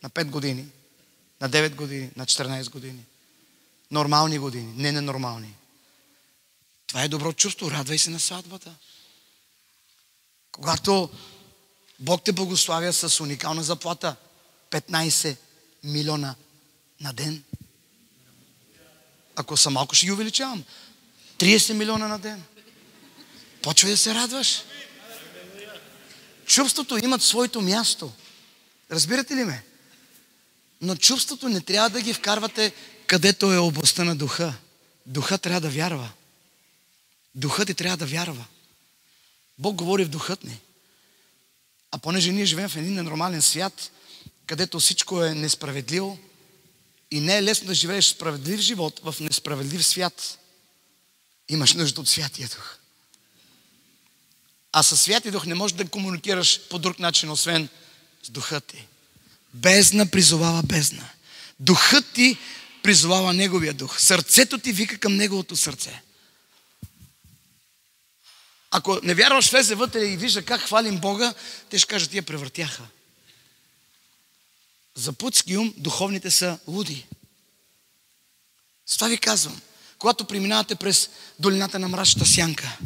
на 5 години, на 9 години, на 14 години. Нормални години, не ненормални. Това е добро чувство. Радвай се на сватбата. Когато Бог те благославя с уникална заплата, 15 милиона на ден. Ако съм малко, ще ги увеличавам. 30 милиона на ден. Почвай да се радваш. Чувството имат своето място. Разбирате ли ме? Но чувството не трябва да ги вкарвате където е областта на духа. Духът трябва да вярва. Духът ти трябва да вярва. Бог говори в духът ни. А понеже ние живеем в един ненормален свят, където всичко е несправедливо и не е лесно да живееш справедлив живот в несправедлив свят, имаш нужда от Святия Дух. А със Святия Дух не можеш да комуникираш по друг начин, освен с духът ти. Бездна призовава бездна. Духът ти призовава неговия дух. Сърцето ти вика към неговото сърце. Ако не вярваш, влезе вътре и вижда как хвалим Бога, те ще кажат, тия превъртяха. За плътски ум духовните са луди. С това ви казвам, когато преминавате през долината на мрачната сянка,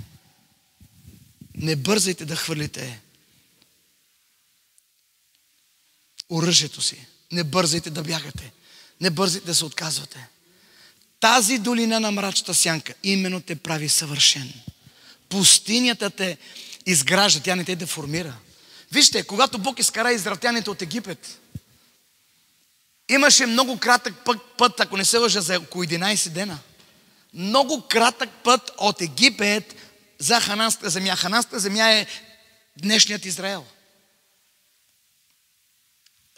не бързайте да хвърлите оръжието си. Не бързайте да бягате. Не бързайте да се отказвате. Тази долина на мрачната сянка именно те прави съвършен. Пустинята те изгражда, тя не те деформира. Вижте, когато Бог изкара израелтяните от Египет, имаше много кратък път, ако не се лъжа, за около 11 дена. Много кратък път от Египет за Хананската земя. Хананската земя е днешният Израел.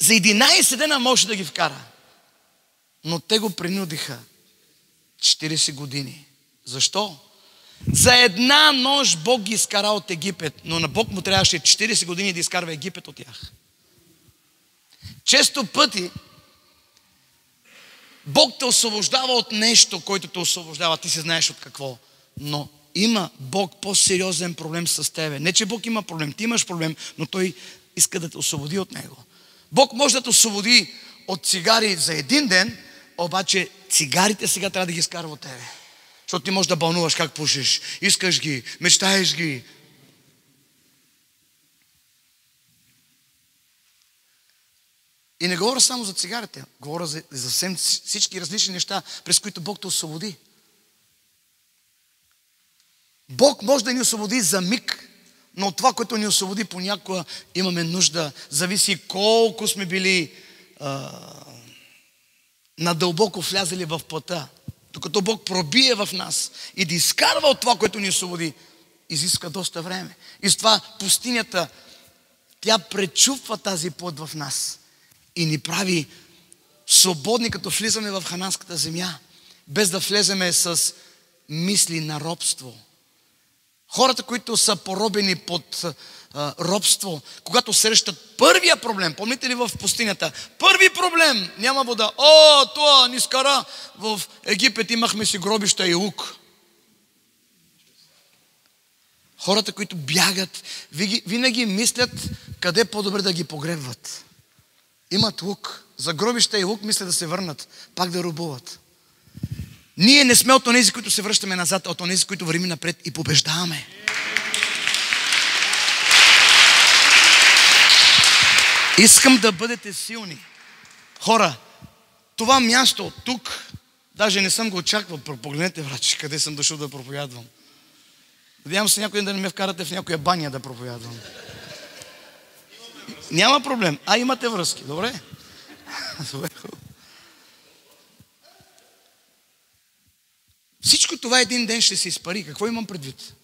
За 11 дена може да ги вкара. Но те го принудиха 40 години. Защо? За една нощ Бог ги изкара от Египет, но на Бог му трябваше 40 години да изкарва Египет от тях. Често пъти Бог те освобождава от нещо, който те освобождава. Ти си знаеш от какво. Но има Бог по-сериозен проблем с тебе. Не, че Бог има проблем. Ти имаш проблем, но Той иска да те освободи от него. Бог може да те освободи от цигари за един ден, обаче цигарите сега трябва да ги изкарва от тебе. Защото ти можеш да бълнуваш как пушиш. Искаш ги, мечтаеш ги. И не говоря само за цигарите. Говоря за съвсем всички различни неща, през които Бог те освободи. Бог може да ни освободи за миг, но от това, което ни освободи, понякога имаме нужда. Зависи колко сме били надълбоко влязали в плътта. Докато Бог пробие в нас и да изкарва от това, което ни освободи, изиска доста време. И с това пустинята, тя пречупва тази плът в нас и ни прави свободни, като влизаме в хананската земя, без да влеземе с мисли на робство. Хората, които са поробени под робство, когато срещат първия проблем, помните ли в пустинята? Първи проблем, няма вода. Това ни скара. В Египет имахме си гробища и лук. Хората, които бягат, винаги мислят къде по-добре да ги погребват. Имат лук. За гробища и лук мислят да се върнат, пак да робуват. Ние не сме от онези, които се връщаме назад, а от онези, които вървим напред и побеждаваме. Искам да бъдете силни. Хора, това място, тук, даже не съм го очаквал. Погледнете, врачи, къде съм дошъл да проповядвам. Надявам се някой ден да не ме вкарате в някоя баня да проповядвам. Няма проблем. Имате връзки. Добре? Добре. Всичко това един ден ще се изпари. Какво имам предвид?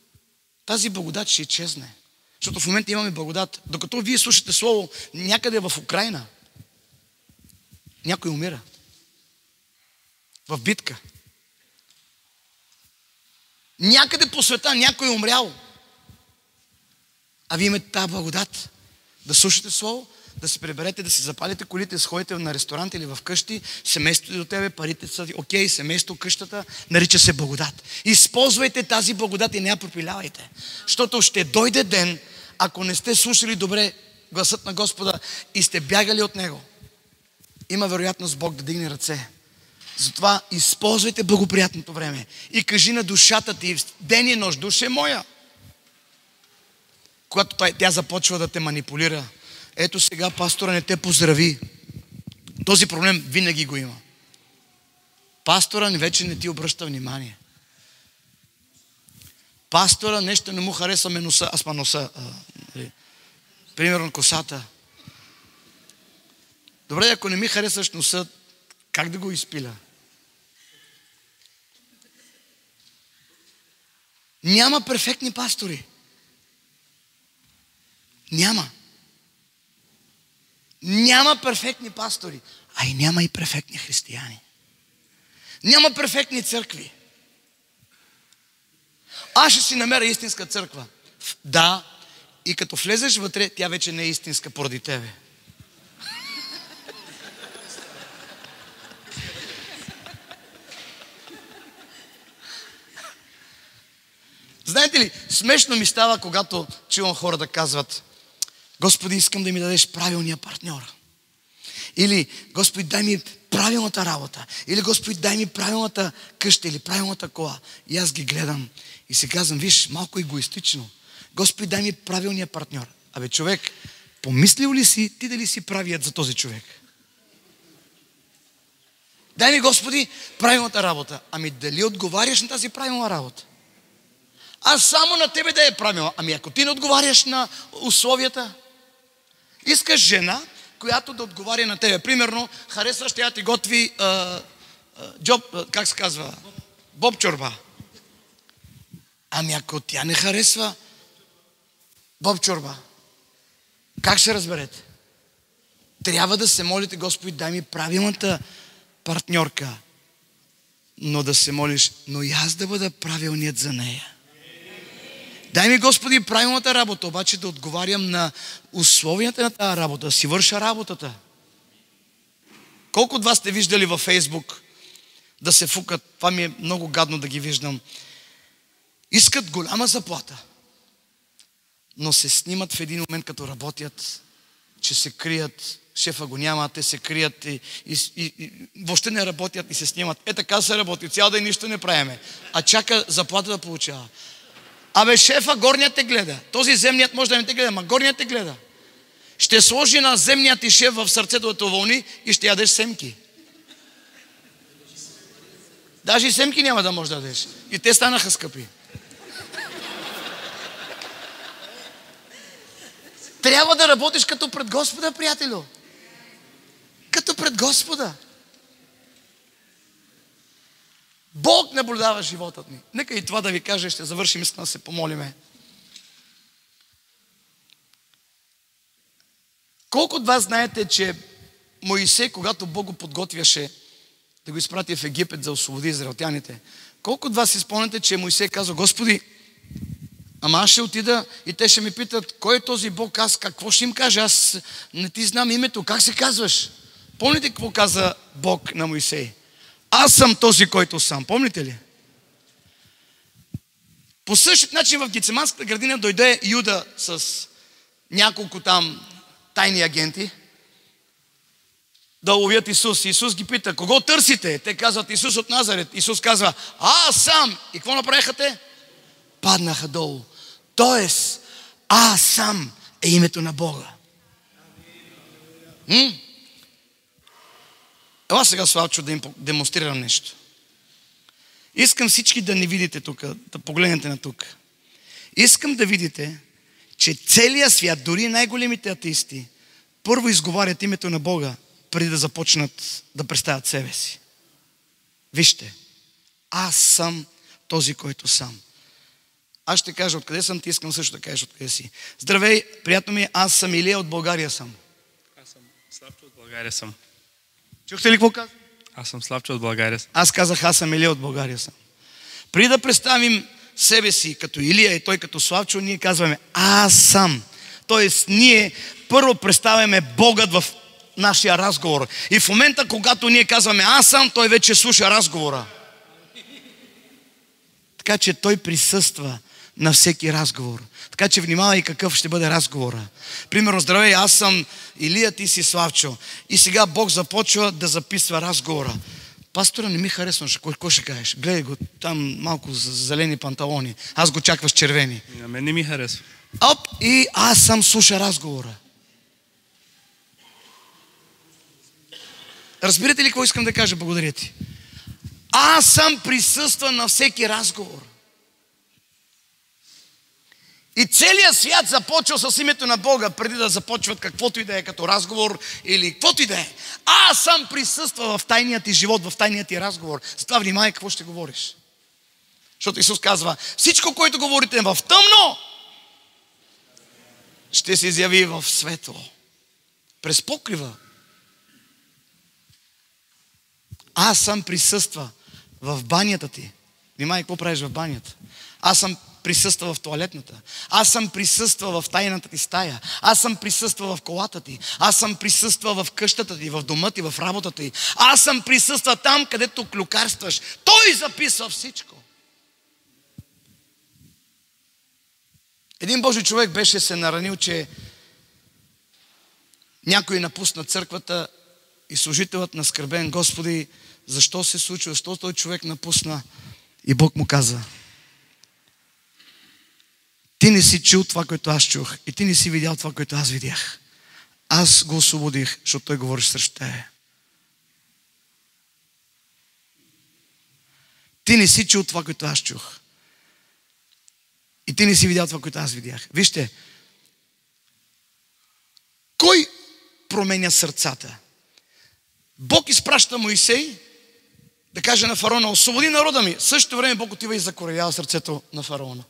Тази благодат ще изчезне. Защото в момента имаме благодат. Докато вие слушате слово, някъде в Украйна някой умира. В битка. Някъде по света някой е умрял. А вие имате тази благодат. Да слушате слово, да се приберете, да си запалите колите, да сходите на ресторант или в къщи, семейството до тебе, парите са окей, семейство, къщата, нарича се благодат. Използвайте тази благодат и не я пропилявайте. Защото ще дойде ден, ако не сте слушали добре гласът на Господа и сте бягали от Него, има вероятност Бог да дигне ръце. Затова използвайте благоприятното време и кажи на душата ти ден и нощ, душа моя. Когато тя започва да те манипулира, ето сега пастора не те поздрави. Този проблем винаги го има. Пастора вече не ти обръща внимание. Пастора нещо не му хареса носа, носа. Примерно косата. Добре, ако не ми харесваш носа, как да го изпиля? Няма перфектни пастори. Няма. Няма перфектни пастори, а и няма и перфектни християни. Няма перфектни църкви. Аз ще си намеря истинска църква. Да, и като влезеш вътре, тя вече не е истинска поради тебе. Знаете ли, смешно ми става, когато чувам хора да казват: Господи, искам да ми дадеш правилния партньор. Или Господи, дай ми правилната работа. Или Господи, дай ми правилната къща или правилната кола. И аз ги гледам и си казвам: виж, малко егоистично. Господи, дай ми правилния партньор. Абе, човек, помислил ли си ти дали си правият за този човек? Дай ми, Господи, правилната работа. Ами дали отговаряш на тази правилна работа? Аз само на тебе да е правилно. Ами ако ти не отговаряш на условията, искаш жена, която да отговаря на тебе. Примерно, харесваш, тя ти готви как се казва? Боб чорба. Ами ако тя не харесва боб чорба, как ще разберете? Трябва да се молите: Господи, дай ми правилната партньорка. Но да се молиш: но и аз да бъда правилният за нея. Дай ми, Господи, правилната работа, обаче да отговарям на условията на тази работа, да си върша работата. Колко от вас сте виждали във Фейсбук да се фукат? Това ми е много гадно да ги виждам. Искат голяма заплата, но се снимат в един момент, като работят, че се крият, шефа го няма, те се крият и въобще не работят и се снимат. Така се работи, цял ден нищо не правиме, а чака заплата да получава. Абе, шефа, горният те гледа. Този земният може да не те гледа, ма горният те гледа. Ще сложи на земният ти шеф в сърцето да те уволни и ще ядеш семки. Даже и семки няма да можеш да ядеш. И те станаха скъпи. Трябва да работиш като пред Господа, приятелю. Като пред Господа. Бог наблюдава животът ни. Нека и това да ви кажа, ще завършим, искам да се помолиме. Колко от вас знаете, че Моисей, когато Бог го подготвяше да го изпрати в Египет да освободи израелтяните, колко от вас си спомняте, че Моисей казва: Господи, ама аз ще отида и те ще ми питат: кой е този Бог? Аз какво ще им кажа? Аз не ти знам името. Как се казваш? Помните какво каза Бог на Моисей? Аз съм този, който съм. Помните ли? По същия начин в Гециманската градина дойде Юда с няколко там тайни агенти да ловят Исус. Исус ги пита: кого търсите? Те казват: Исус от Назарет. Исус казва: аз сам. И какво направиха те? Паднаха долу. Тоест, аз сам е името на Бога. Ела сега, Славчо, да им демонстрирам нещо. Искам всички да не видите тук, да погледнете на тук. Искам да видите, че целият свят, дори най-големите атеисти, първо изговарят името на Бога, преди да започнат да представят себе си. Вижте, аз съм този, който съм. Аз ще кажа откъде съм, ти искам също да кажеш откъде си. Здравей, приятно ми, аз съм Илия, от България съм. Аз съм Славчо, от България съм. Чухте ли какво казах? Аз съм Славчо, от България съм. Аз казах, аз съм Илия, от България съм. Преди да представим себе си като Илия и той като Славчо, ние казваме аз съм. Тоест, ние първо представяме Богът в нашия разговор. И в момента, когато ние казваме аз съм, той вече слуша разговора. Така че той присъства на всеки разговор. Така че внимавай какъв ще бъде разговора. Примерно, здравей, аз съм Илия, ти си Славчо. И сега Бог започва да записва разговора. Пастора, не ми харесваш, какво ще кажеш? Гледай го, там малко зелени панталони. Аз го чакваш червени. На мен не ми харесва. Оп, и аз съм слуша разговора. Разбирате ли какво искам да кажа? Благодаря ти. Аз съм присъстван на всеки разговор. И целият свят започва с името на Бога, преди да започват каквото и да е като разговор или каквото и да е. Аз съм присъства в тайният ти живот, в тайният ти разговор. Затова внимай какво ще говориш. Защото Исус казва, всичко, което говорите в тъмно, ще се изяви в светло. През покрива. Аз съм присъства в банята ти. Внимай какво правиш в банята. Аз съм присъства в тоалетната. Аз съм присъства в тайната ти стая. Аз съм присъства в колата ти. Аз съм присъства в къщата ти, в дома ти, в работата ти. Аз съм присъства там, където клюкарстваш. Той записва всичко. Един Божий човек беше се наранил, че някой напусна църквата и служителът наскърбен, Господи, защо се случва, защо той човек напусна? И Бог му каза, ти не си чул това, което аз чух и ти не си видял това, което аз видях. Аз го освободих, защото той говориш срещу тебе. Ти не си чул това, което аз чух. И ти не си видял това, което аз видях. Вижте, кой променя сърцата? Бог изпраща Моисей да каже на фараона, освободи народа ми. В същото време Бог отива и закорявя сърцето на фараона.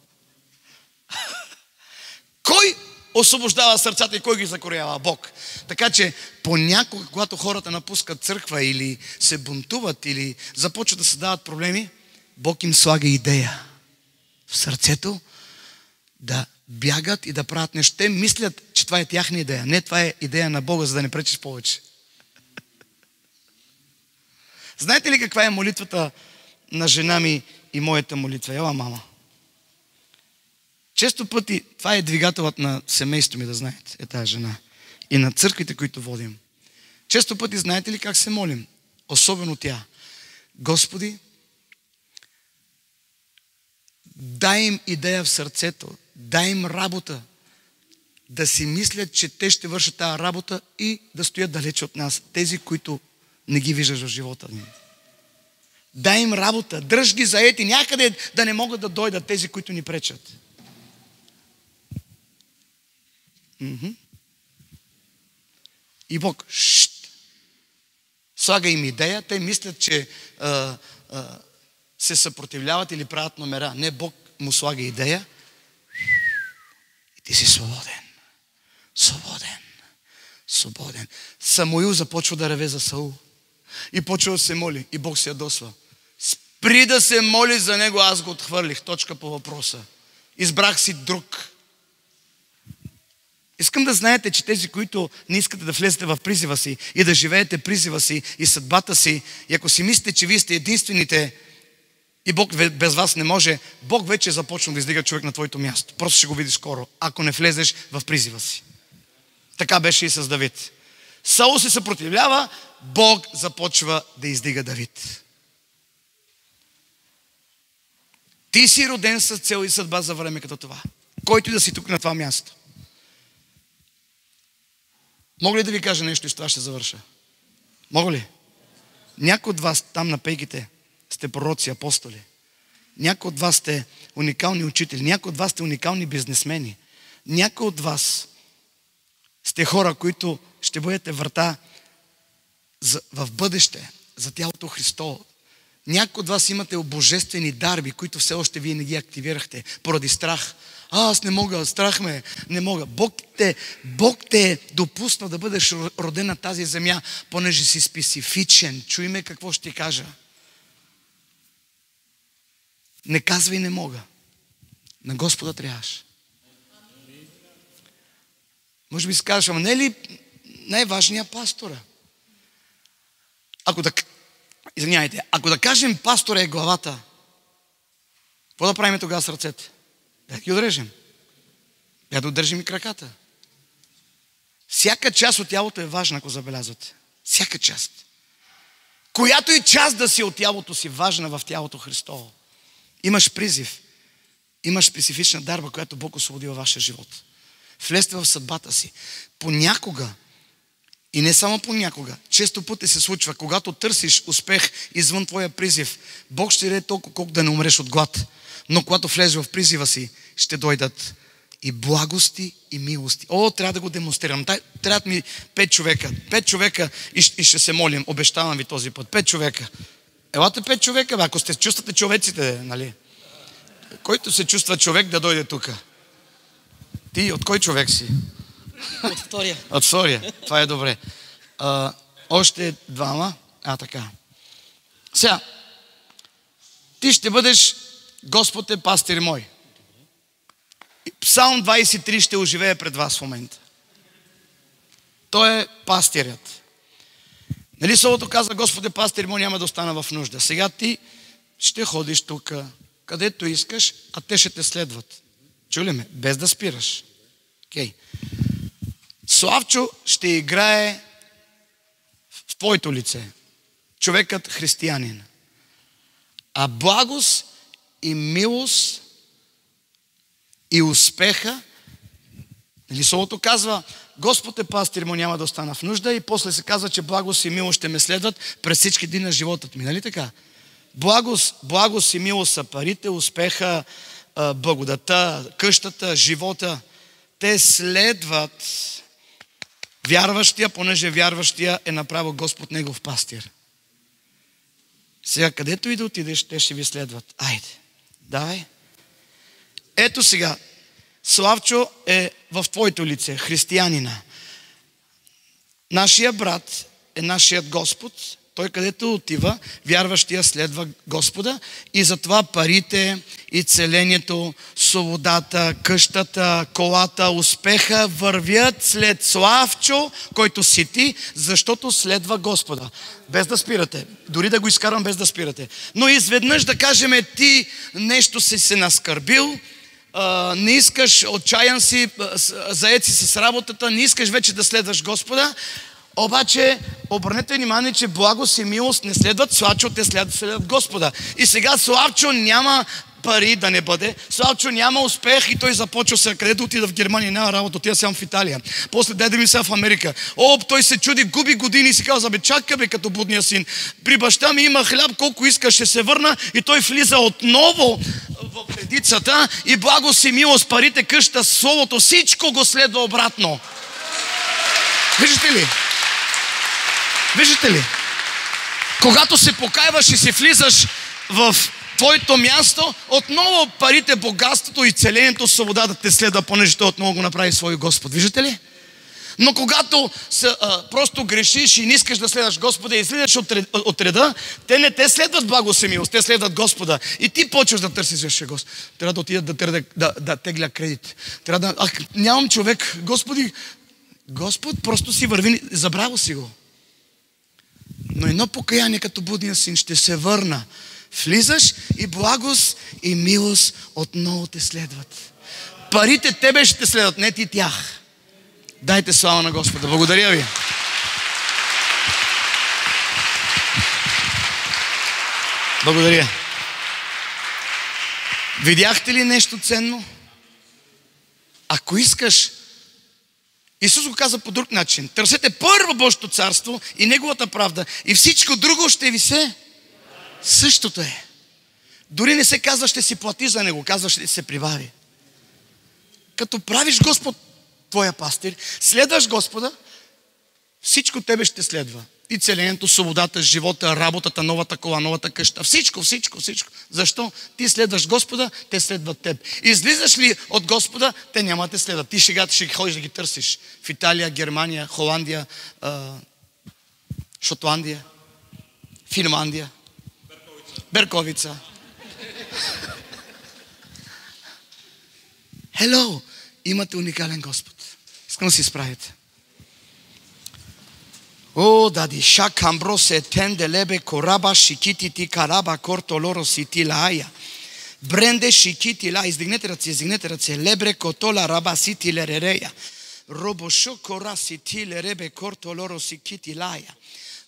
Кой освобождава сърцата и кой ги закорява? Бог. Така че понякога, когато хората напускат църква или се бунтуват или започват да създават проблеми, Бог им слага идея в сърцето да бягат и да правят нещо. Те мислят, че това е тяхна идея. Не, това е идея на Бога, за да не пречиш повече. Знаете ли каква е молитвата на жена ми и моята молитва? Ела, мама. Често пъти, това е двигателът на семейството ми, да знаете, е тази жена. И на църквите, които водим. Често пъти, знаете ли как се молим? Особено тя. Господи, дай им идея в сърцето, дай им работа, да си мислят, че те ще вършат тази работа и да стоят далече от нас. Тези, които не ги виждаш в живота ни. Дай им работа, дръж ги заети, някъде да не могат да дойдат тези, които ни пречат. И Бог слага им идея, те мислят, че се съпротивляват или правят номера. Не, Бог му слага идея и ти си свободен. Свободен. Свободен. Самуил започва да реве за Саул. И почва да се моли. И Бог се ядосва. Спри да се моли за него, аз го отхвърлих. Точка по въпроса. Избрах си друг. Искам да знаете, че тези, които не искате да влезете в призива си и да живеете призива си и съдбата си, и ако си мислите, че вие сте единствените и Бог без вас не може, Бог вече е започнал да издига човек на твоето място. Просто ще го видиш скоро, ако не влезеш в призива си. Така беше и с Давид. Саул се съпротивлява, Бог започва да издига Давид. Ти си роден с цел и съдба за време като това. Който и да си тук на това място. Мога ли да ви кажа нещо и с това ще завърша? Мога ли? Някои от вас там на пейките сте пророци, апостоли. Някои от вас сте уникални учители. Някои от вас сте уникални бизнесмени. Някои от вас сте хора, които ще бъдете врата в бъдеще за тялото Христово. Някои от вас имате божествени дарби, които все още вие не ги активирахте поради страх. Аз не мога, страх ме, не мога. Бог те е допуснал да бъдеш роден на тази земя, понеже си специфичен. Чуй ме какво ще ти кажа. Не казвай не мога. На Господа трябваш. Може би си кажеш, ама не е ли най-важният пастора? Ако да кажем пастора е главата, какво да правим тогава с ръцете? Да ги отрежем. Да удържим и краката. Всяка част от тялото е важна, ако забелязвате. Всяка част. Която и част да си от тялото си важна в тялото Христово. Имаш призив. Имаш специфична дарба, която Бог освободи във вашия живот. Влезте в съдбата си. Понякога, и не само понякога, често пъти се случва, когато търсиш успех извън твоя призив, Бог ще даде толкова, колко да не умреш от глад. Но когато влезеш в призива си, ще дойдат и благости, и милости. Трябва да го демонстрирам. Трябват ми 5 човека. 5 човека и ще се молим. Обещавам ви този път. 5 човека. Елате 5 човека, ако сте чувствате човеците, нали? Който се чувства човек, да дойде тук. Ти от кой човек си? От втория. От втория. Това е добре. Още 2. Така. Сега, ти ще бъдеш Господ е пастир мой. Псалм 23 ще оживее пред вас в момента. Той е пастирят. Нали Словото казва, Господ е пастир мой, няма да остана в нужда. Сега ти ще ходиш тук, където искаш, а те ще те следват. Чули ме? Без да спираш. Okay. Славчо ще играе в твоето лице. Човекът християнин. А благост и милост и успеха, нали Словото казва, Господ е пастир му, няма да остана в нужда, и после се казва, че благост и милост ще ме следват през всички дни на живота ми. Нали така? Благост и милост са парите, успеха, благодата, къщата, живота. Те следват вярващия, понеже вярващия е направил Господ негов пастир. Сега, където и да отидеш, те ще ви следват. Айде, давай. Ето сега, Славчо е в твоето лице, християнина. Нашия брат е нашият Господ. Той където отива, вярващия следва Господа, и затова парите и целението, свободата, къщата, колата, успеха вървят след Славчо, който си ти, защото следва Господа. Без да спирате. Дори да го изкарвам без да спирате. Но изведнъж да кажем, ти нещо си се наскърбил, не искаш, отчаян си, заед си с работата, не искаш вече да следваш Господа. Обаче, обърнете внимание, че благост и милост не следват Славчо, те следват Господа. И сега Славчо няма пари да не бъде, Славчо няма успех и той започва сега, където отида в Германия, няма работа, отида сега в Италия. После даде ми сега в Америка. Той се чуди, губи години и си казва, чакай като блудния син. При баща ми има хляб, колко иска, ще се върна, и той влиза отново в редицата и благост и милост, парите, къща, словото, всичко го следва обратно. Виждате ли? Виждате ли? Когато се покайваш и си влизаш в твоето място, отново парите, богатството и целението, свободата те следва, понеже той отново го направи свой Господ. Виждате ли? Но когато просто грешиш и не искаш да следваш Господа и излизаш от реда, те не те следват благост и милост, те следват Господа. И ти почваш да търсиш вещия Господ. Трябва да отида да тегля кредит. Трябва да... нямам човек. Господи, Господ просто си върви, забравя си го. Но едно покаяние като блудния син ще се върна. Влизаш и благост и милост отново те следват. Парите тебе ще те следват, не ти тях. Дайте слава на Господа. Благодаря ви. Благодаря. Видяхте ли нещо ценно? Ако искаш Исус го каза по друг начин. Търсете първо Божието царство и Неговата правда и всичко друго ще ви се... Същото е. Дори не се казва, ще си платиш за Него, казва, ще се прибави. Като правиш Господ твоя пастир, следваш Господа, всичко тебе ще следва. И целението, свободата, живота, работата, новата кола, новата къща. Всичко. Защо? Ти следваш Господа, те следват теб. Излизаш ли от Господа, те няма да те следват. Ти ще ходиш да ги търсиш. В Италия, Германия, Холандия, Шотландия, Финландия, Берковица. Hello! Имате уникален Господ. Искам да си справите. О, дади, шакамбро се тенде лебе кораба шикити ти караба кортолоро си ти лая. Бренде шикити ла. Издигнете ръце. Лебре котола раба си ти леререя. Робошо кора си ти леребе кортолоро си кити лая.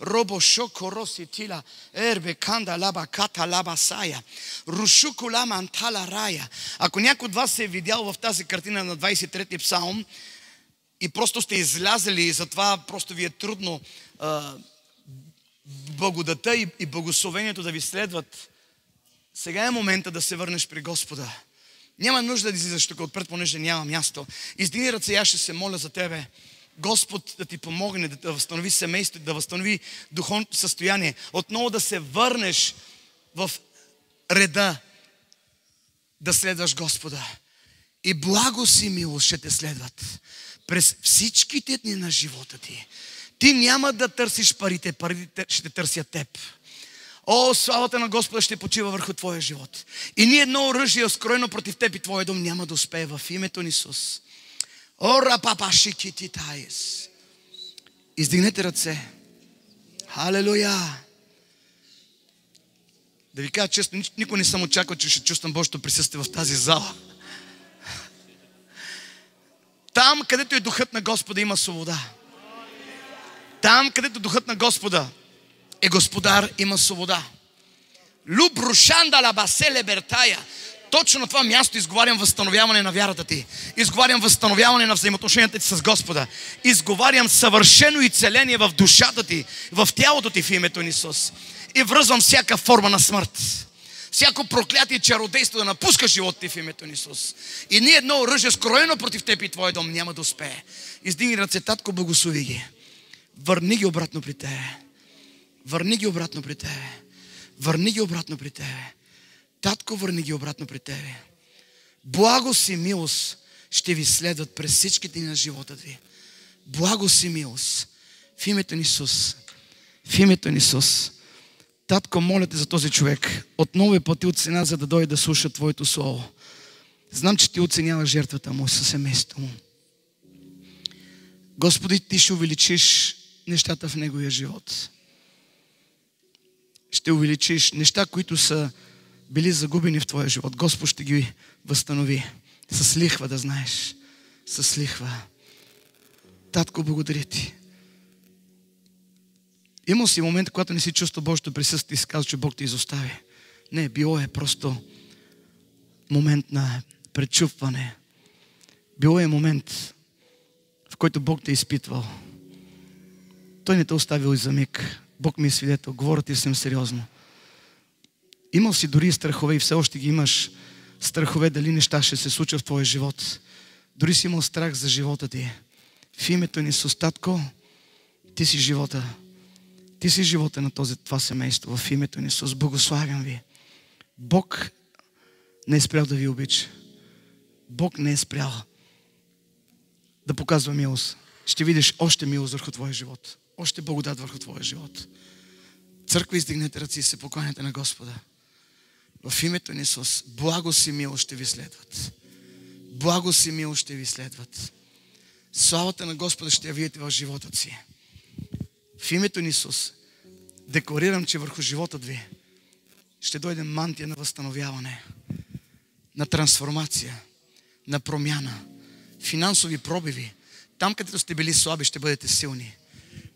Робошо коро си тила ербе канда лаба ката лаба сая. Рушуку ла мантала рая. Ако някой от вас се е видял в тази картина на 23-ти псалм, и просто сте излязали и затова просто ви е трудно благодата и благословението да ви следват, сега е момента да се върнеш при Господа. Няма нужда да излизаш тук отпред, понеже няма място. Издигни ръце, аз ще се моля за тебе. Господ да ти помогне да възстанови семейството, да възстанови духовното състояние. Отново да се върнеш в реда да следваш Господа. И благост и милост ще те следват през всичките дни на живота ти. Ти няма да търсиш парите, парите ще те търсят теб. О, славата на Господа ще почива върху твоя живот. И ни едно оръжие, скроено против теб и твоя дом, няма да успее в името на Исус. О, рапапашики ти таис. Издигнете ръце. Халелуя. Да ви кажа честно, никой не съм очаквал, че ще чувствам Божието присъствие в тази зала. Там, където е духът на Господа, има свобода. Там, където духът на Господа е господар, има свобода. Лубрушанда лабаселе бертая. Точно на това място изговарям възстановяване на вярата ти. Изговарям възстановяване на взаимоотношенията ти с Господа. Изговарям съвършено изцеление в душата ти, в тялото ти в името на Исус. И връзвам всяка форма на смърт. Всяко проклятие, чародейство да напуска живота ти в името на Исус. И ни едно оръжие, скроено против теб и твой дом, няма да успее. Издигни ръце, татко, благослови ги. Върни ги обратно при тебе. Върни ги обратно при тебе. Върни ги обратно при тебе. Татко, върни ги обратно при тебе. Благост и милост ще ви следват през всичките дни на живота ви. Благост и милост. В името на Исус. В името на Исус. Татко, моля те за този човек. Отново е платил цена, за да дойде да слуша Твоето Слово. Знам, че Ти оценяваш жертвата му със семейството му. Господи, Ти ще увеличиш нещата в неговия живот. Ще увеличиш неща, които са били загубени в Твоя живот. Господ ще ги възстанови. С лихва, да знаеш. С лихва. Татко, благодаря Ти. Имал си момент, когато не си чувства Божието присъствие и си казва, че Бог те изостави. Не, било е просто момент на пречупване. Било е момент, в който Бог те е изпитвал. Той не те оставил и за миг. Бог ми е свидетел. Говоря ти съм сериозно. Имал си дори страхове и все още ги имаш страхове дали неща ще се случат в твоя живот. Дори си имал страх за живота ти. В името на Исус, Татко, Ти си живота. Ти си живота на това семейство. В името на Исус, благославям ви. Бог не е спрял да ви обича. Бог не е спрял да показва милост. Ще видиш още милост върху твоя живот. Още благодат върху твоя живот. Църква, издигнете ръци и се покланяте на Господа. В името на Исус, благост и милост ще ви следват. Благост и милост ще ви следват. Славата на Господа ще я видите в живота си. В името на Исус декларирам, че върху живота ви ще дойде мантия на възстановяване, на трансформация, на промяна, финансови пробиви. Там, където сте били слаби, ще бъдете силни.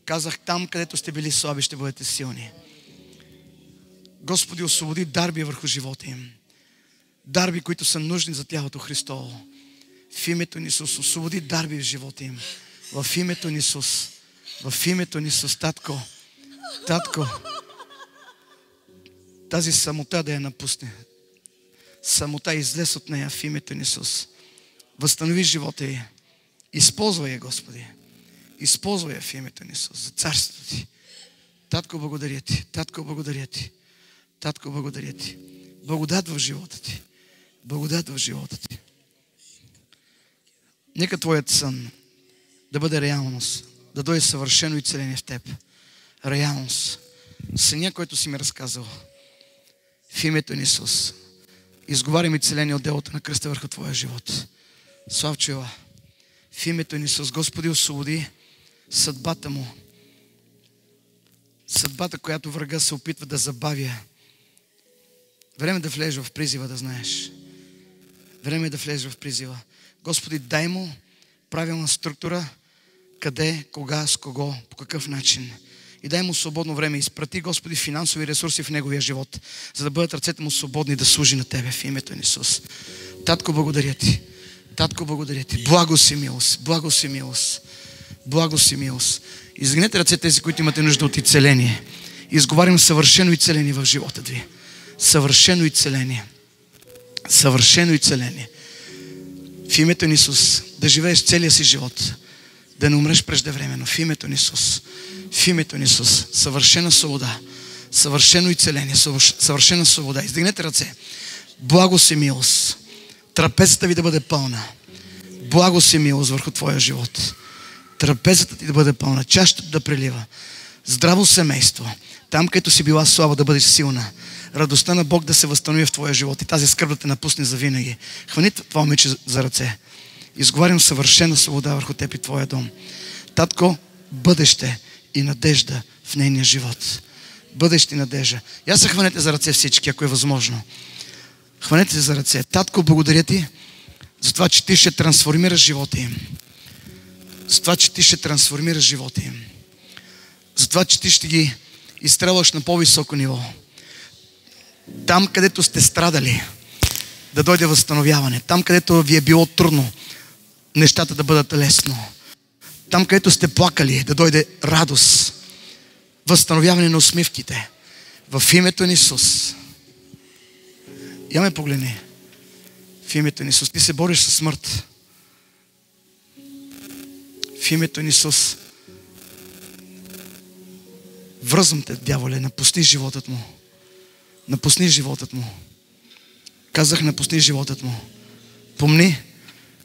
Казах, там, където сте били слаби, ще бъдете силни. Господи, освободи дарби върху живота им. Дарби, които са нужни за тялото Христово. В името на Исус, освободи дарби в живота им. В името на Исус. В името на Исус, татко. Татко. Тази самота да я напусне. Самота излез от нея в името на Исус. Възстанови живота ѝ. Използвай я, Господи. Използвай я в името на Исус за царството Ти. Татко, благодаря Ти. Татко, благодаря Ти. Татко, благодаря Ти. Благодат в живота Ти. Благодат в живота Ти. Нека Твоят сън да бъде реалност. Да дойде съвършено изцеление в Теб. Реалност. Съня, който си ми разказал. В името на Исус. Изговарям изцеление от делото на кръста върху Твоя живот. Славчо, ела. В името на Исус, Господи, освободи съдбата му. Съдбата, която врага се опитва да забавя. Време да влезеш в призива, да знаеш. Време да влезеш в призива. Господи, дай му правилна структура, къде, кога, с кого, по какъв начин. И дай му свободно време. Изпрати, Господи, финансови ресурси в неговия живот, за да бъдат ръцете му свободни да служи на Тебе в името на Исус. Татко, благодаря Ти. Татко, благодаря Ти. Благо си милост. Благо си милост. Благо си милост. Изгнете ръцете тези, които имате нужда от изцеление. Изговарям съвършено изцеление в живота Ви. Съвършено изцеление. Съвършено изцеление. В името на Исус. Да живееш целия си живот. Да не умреш преждевременно. В името на Исус. В името на Исус. Съвършена свобода. Съвършено изцеление. Съвършена свобода. Издигнете ръце. Благо си милост. Трапезата ви да бъде пълна. Благо си милост върху Твоя живот. Трапезата ти да бъде пълна. Чашата да прелива. Здраво семейство. Там, където си била слаба, да бъдеш силна. Радостта на Бог да се възстанови в Твоя живот и тази скръб да те напусне завинаги. Хвани това момиче за ръце. Изговарям съвършена свобода върху теб и Твоя дом. Татко, бъдеще и надежда в нейния живот. Бъдеще и надежда. Я се хванете за ръце всички, ако е възможно. Хванете се за ръце. Татко, благодаря Ти за това, че Ти ще трансформираш живота им. За това, че Ти ще трансформираш живота им. За това, че Ти ще ги изстрелваш на по-високо ниво. Там, където сте страдали, да дойде възстановяване. Там, където ви е било трудно, нещата да бъдат лесно. Там, където сте плакали, да дойде радост. Възстановяване на усмивките. В името на Исус. Я ме погледни. В името на Исус. Ти се бориш със смърт. В името на Исус. Връзвам те, дяволе, напусни животът му. Напусни животът му. Казах, напусни животът му. Помни,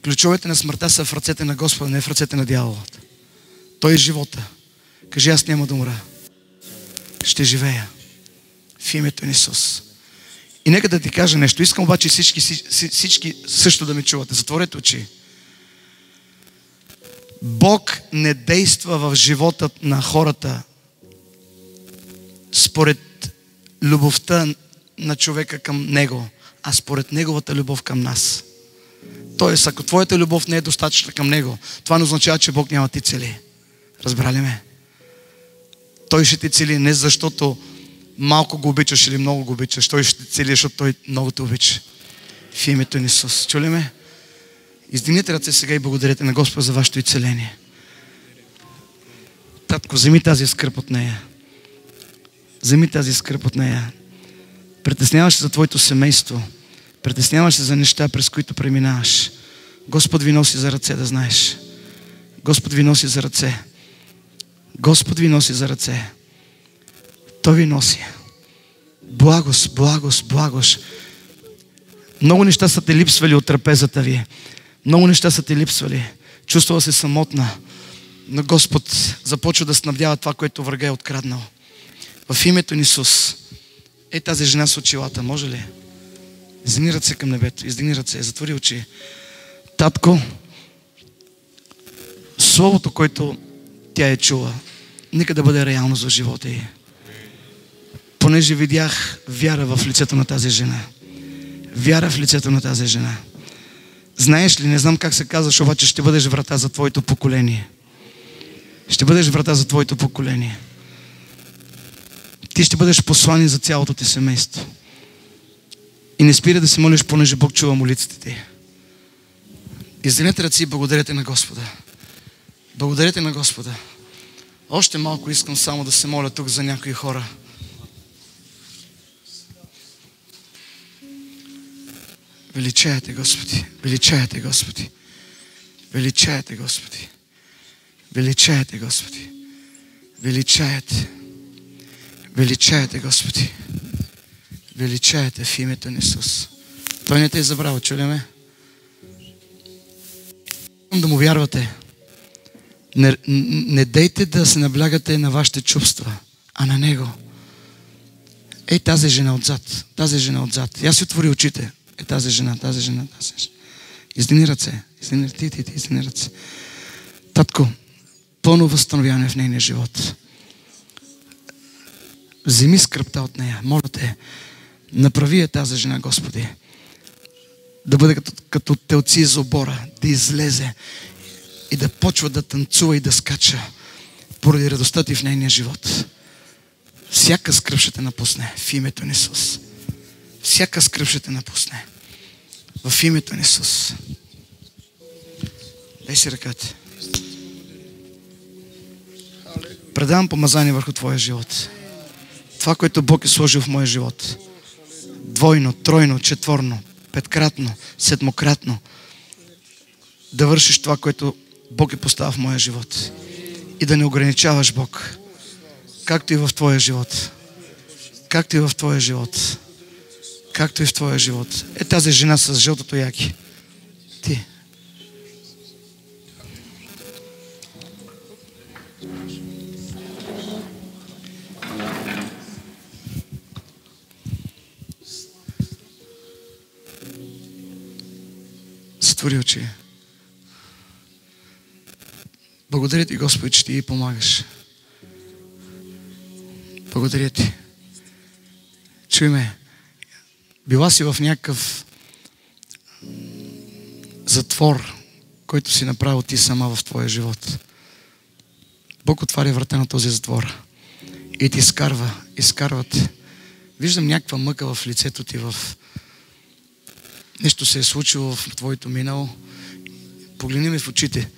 ключовете на смъртта са в ръцете на Господа, не в ръцете на дявола. Той е живота. Кажи, аз няма да умра. Ще живея. В името на Исус. И нека да ти кажа нещо. Искам обаче всички също да ме чувате. Затворете очи. Бог не действа в живота на хората според любовта на човека към Него, а според Неговата любов към нас. Тоест, ако твоята любов не е достатъчна към Него, това не означава, че Бог няма ти цели. Разбрали ме? Той ще ти цели не защото малко го обичаш или много го обичаш. Той ще ти цели, защото Той много те обича. В името на Исус. Чули ме? Издигнете ръце сега и благодарете на Господа за вашето изцеление. Татко, вземи тази скръп от нея. Вземи тази скръп от нея. Притесняваш се за твоето семейство. Притесняваш се за неща, през които преминаваш. Господ ви носи за ръце, да знаеш. Господ ви носи за ръце. Господ ви носи за ръце. Той ви носи. Благост, благост, благост. Много неща са те липсвали от трапезата ви. Много неща са те липсвали. Чувствала се самотна. Но Господ започва да снабдява това, което врага е откраднал. В името на Исус. Ей тази жена с очилата, може ли? Издигни ръце към небето. Издигни ръце. Затвори очи. Татко, словото, което тя е чула, нека да бъде реалност в живота ѝ. Понеже видях вяра в лицето на тази жена. Вяра в лицето на тази жена. Знаеш ли, не знам как се казваш, обаче ще бъдеш врата за твоето поколение. Ще бъдеш врата за твоето поколение. Ти ще бъдеш послани за цялото ти семейство. И не спира да се молиш, понеже Бог чува молитвите ти. Издигнете ръце и благодарете на Господа. Благодаря ти на Господа. Още малко искам само да се моля тук за някои хора. Величаете, Господи. Величаете, Господи. Величаете, Господи. Величаете, Господи. Величаете. Величаете, Господи. Величаете в името на Исус. Той не те е забрал, чули ме? Да му вярвате. Не дейте да се наблягате на вашите чувства, а на Него. Ей, тази жена отзад. Тази жена отзад. Я си отвори очите. Е, тази жена. Издигни ръце. Издигни ръце. Татко, пълно възстановяване в нейния живот. Вземи скръпта от нея. Моля те, направи тази жена, Господи. Да бъде като телци из обора, да излезе и да почва да танцува и да скача поради радостта ти в нейния живот. Всяка скръб ще те напусне в името на Исус. Всяка скръб ще те напусне в името на Исус. Дай си ръката. Предавам помазание върху твоя живот. Това, което Бог е сложил в моя живот. Двойно, тройно, четворно, петкратно, седмократно. Да вършиш това, което Бог е поставил в моя живот. И да не ограничаваш Бог. Както и в твоя живот. Както и в твоя живот. Както и в твоя живот. Е, тази жена с жълтото яки. Ти. Затвори очи. Благодаря ти, Господи, че ти ѝ помагаш. Благодаря ти. Чуй ме. Била си в някакъв затвор, който си направил ти сама в твоя живот. Бог отваря врата на този затвор и ти изкарват. Виждам някаква мъка в лицето ти, нещо се е случило в твоето минало. Погледни ми в очите.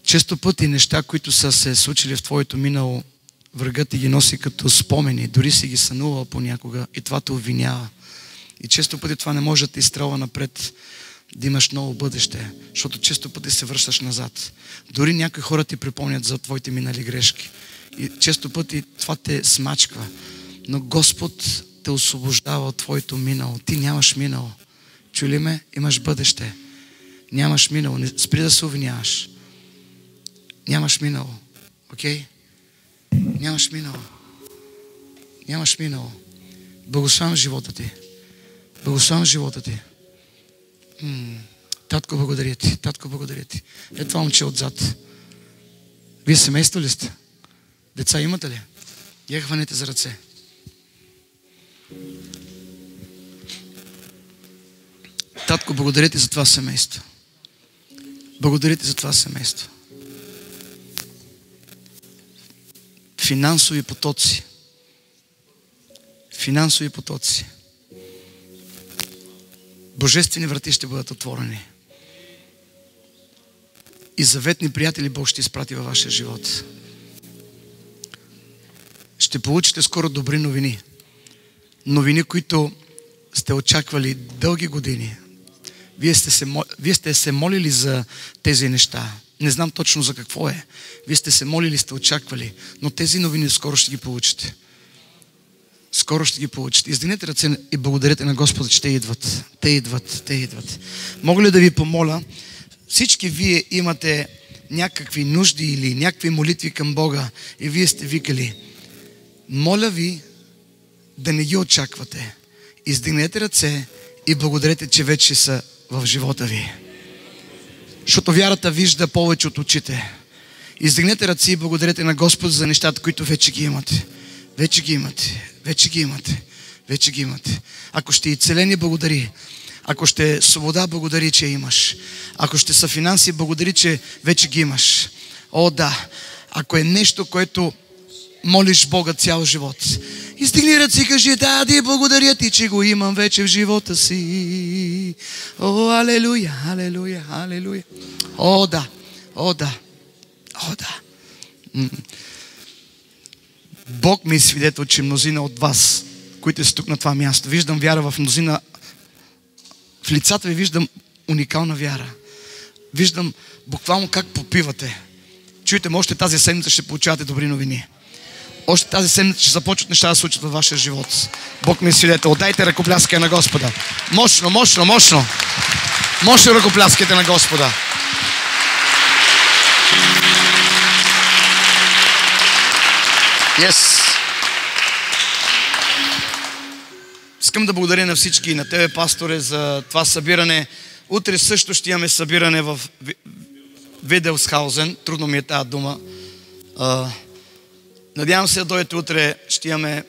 Често пъти неща, които са се случили в твоето минало, врагът ти ги носи като спомени, дори си ги сънувал понякога и това те обвинява. И често пъти това не може да те изстрелва напред, да имаш ново бъдеще, защото често пъти се връщаш назад. Дори някои хора ти припомнят за твоите минали грешки. И често пъти това те смачква. Но Господ те освобождава от твоето минало. Ти нямаш минало. Чули ме? Имаш бъдеще. Нямаш минало. Не спри да се обвиняваш. Нямаш минало. Окей? Нямаш минало. Нямаш минало. Благославям живота ти. Благославям живота ти. Татко, благодаря ти. Татко, благодаря ти. Е това момче отзад. Вие семейство ли сте? Деца имате ли? Я хванете за ръце. Татко, благодаря ти за това семейство. Благодаря ти за това семейство. Финансови потоци. Финансови потоци. Божествени врати ще бъдат отворени. И заветни приятели Бог ще изпрати във вашия живот. Ще получите скоро добри новини. Новини, които сте очаквали дълги години. Вие сте се молили за тези неща. Не знам точно за какво е. Вие сте се молили, сте очаквали. Но тези новини скоро ще ги получите. Скоро ще ги получите. Издигнете ръце и благодарете на Господа, че те идват. Те идват. Мога ли да ви помоля? Всички вие имате някакви нужди или някакви молитви към Бога и вие сте викали. Моля ви да не ги очаквате. Издигнете ръце и благодарете, че вече са в живота ви. Защото вярата вижда повече от очите. Издигнете ръце и благодарете на Господа за нещата, които вече ги имате. Вече ги имате. Ако ще и целени, благодари. Ако ще е свобода, благодари, че имаш. Ако ще са финанси, благодари, че вече ги имаш. О, да. Ако е нещо, което молиш Бога цял живот, издигни ръце и кажи: Дади, благодаря ти, че го имам вече в живота си. О, алелуя. О, да. О, да. О, да. Бог ми е свидетел, че мнозина от вас, които сте тук на това място, виждам вяра в мнозина. В лицата ви виждам уникална вяра. Виждам буквално как попивате. Чуйте, още тази седмица ще получавате добри новини. Още тази седмица ще започват неща да случат във вашия живот. Бог ми е свидетел. Дайте ръкопляскане на Господа. Мощно, мощно, мощно. Мощно ръкопляскайте на Господа. Yes. Искам да благодаря на всички и на тебе, пасторе, за това събиране. Утре също ще имаме събиране в Виделсхаузен. Трудно ми е тази дума. Надявам се да дойдете утре. Ще имаме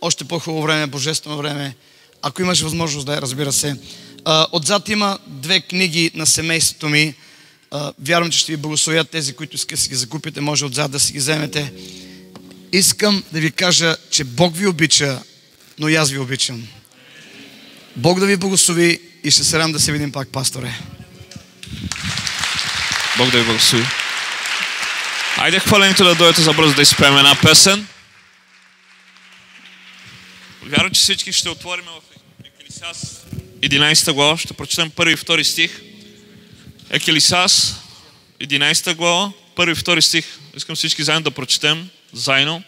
още по-хубаво време, божествено време. Ако имаш възможност, да, разбира се. Отзад има 2 книги на семейството ми. Вярвам, че ще ви благословят тези, които искате да си ги закупите. Може отзад да си ги вземете. Искам да ви кажа, че Бог ви обича, но и аз ви обичам. Бог да ви благослови и ще се радвам да се видим пак, пасторе. Бог да ви благослови. Айде хваленето да дойдете за бързо да изпеем една песен. Вярвам, че всички ще отворим в Екелисиас 11 глава. Ще прочетем 1 и 2 стих. Екелисиас 11 глава, 1 и 2 стих. Искам всички заедно да прочетем. Заедно.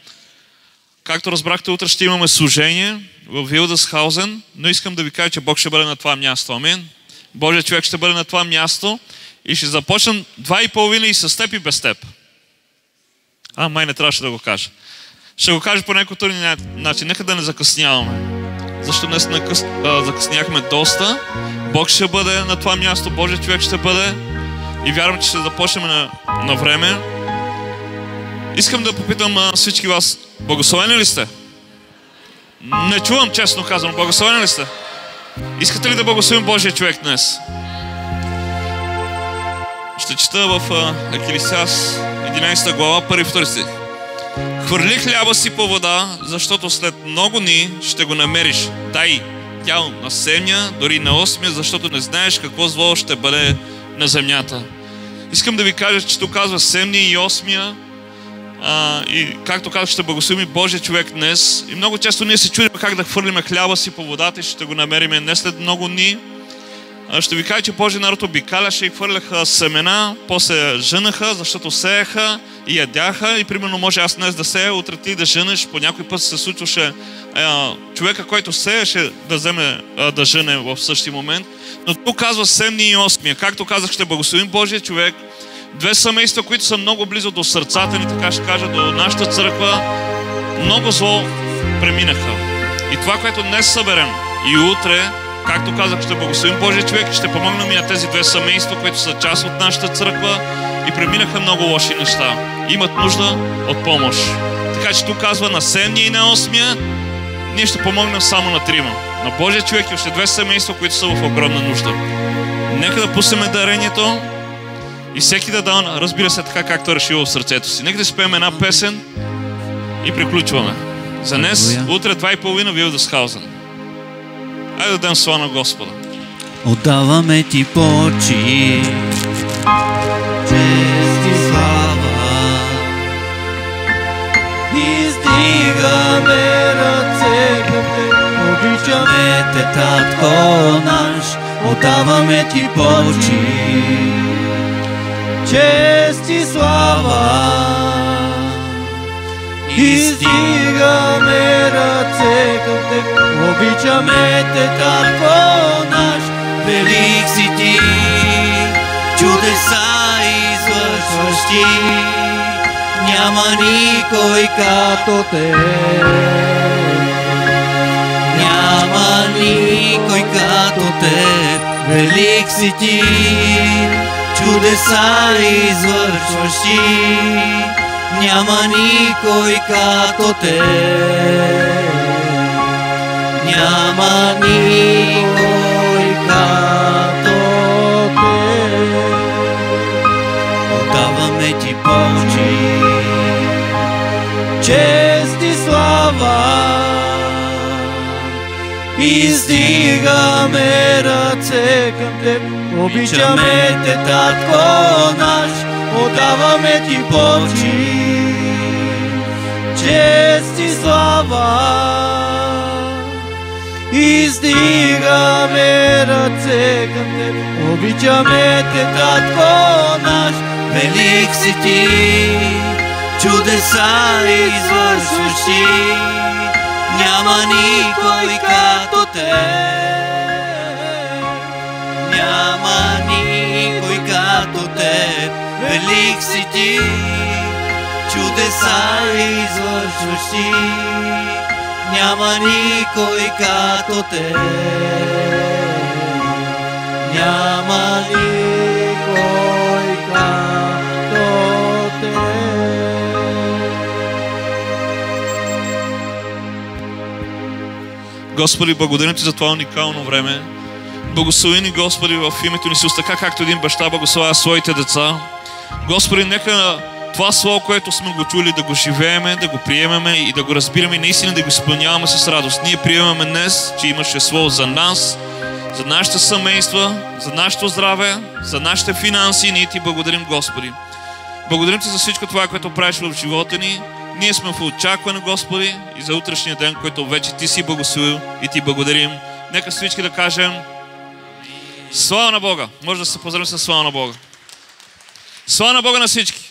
Както разбрахте, утре ще имаме служение в Вилдесхаузен, но искам да ви кажа, че Бог ще бъде на това място. Амин. Божия човек ще бъде на това място и ще започнем 2,5 и с теб и без теб. Май не трябваше да го кажа. Ще го кажа по някой начин. Нека да не закъсняваме. Защото днес закъсняхме доста. Бог ще бъде на това място, Божия човек ще бъде и вярвам, че ще започнем на време. Искам да попитам всички вас, благословени ли сте? Не чувам, честно казвам, благословени ли сте? Искате ли да благословим Божия човек днес? Ще чета в Екелисиас 11 глава, 1 и 2 стих. Хвърли хляба си по вода, защото след много дни ще го намериш. Дай тяло на 7, дори на 8, защото не знаеш какво зло ще бъде на земята. Искам да ви кажа, че тук казва 7 и 8. И както казах, ще благословим Божия човек днес. И много често ние се чудим как да хвърлиме хляба си по водата и ще го намерим не след много дни. Ще ви кажа, че Божия народ обикаляше и хвърляха семена, после жънаха, защото сеяха и ядяха. И примерно може аз днес да сея, утре ти да жънеш. По някой път се случваше човека, който сеяше да вземе да жъне в същия момент. Но тук казва 7 и 8. Както казах, ще благословим Божия човек. 2 семейства, които са много близо до сърцата ни, така ще кажа, до нашата църква, много зло преминаха. И това, което днес съберем и утре, както казах, ще благословим Божия човек и ще помогнем и на тези 2 семейства, които са част от нашата църква и преминаха много лоши неща. Имат нужда от помощ. Така че тук казва на 7 и на 8, ние ще помогнем само на 3. На Божия човек и още 2 семейства, които са в огромна нужда. Нека да пуснем дарението. И всеки да дава, разбира се, така както е решил в сърцето си. Нека да спеем една песен и приключваме. За днес, утре 2,5 Вилдесхаузен. Айде да дадем слава на Господа. Отдаваме ти почи, чест и слава. Издигаме ръце към те, обичаме те, татко наш. Отдаваме ти почи, чест и слава. Издигаме ръце към теб, обичаме те, татко наш. Велик си ти, чудеса извършващи, няма никой като те. Няма никой като те, велик си ти, чудеса извършващи, няма никой като те. Няма никой като те. Отдаваме ти почи, чест и слава. Издигаме ръце към теб, обичаме те, татко наш. отдаваме ти почит, чест и слава. Издигаме ръце към теб, обичаме те, Татко наш, велик си ти, чудеса извършваш ти, няма никой като теб, няма никой като теб, велик си ти, чудеса извършваш ти, няма никой като теб, няма никой като теб. Господи, благодарим ти за това уникално време. Благослови ни, Господи, в името ни Исус, така както един баща благославя своите деца. Господи, нека това слово, което сме го чули, да го живееме, да го приемаме и да го разбираме и наистина да го изпълняваме с радост. Ние приемаме днес, че имаше слово за нас, за нашите семейства, за нашето здраве, за нашите финанси. Ние ти благодарим, Господи. Благодарим ти за всичко това, което правиш в живота ни. Ние сме в очакване, Господи, и за утрешния ден, който вече ти си благословил и ти благодарим. Нека всички да кажем слава на Бога. Може да се поздравим с слава на Бога. Слава на Бога на всички.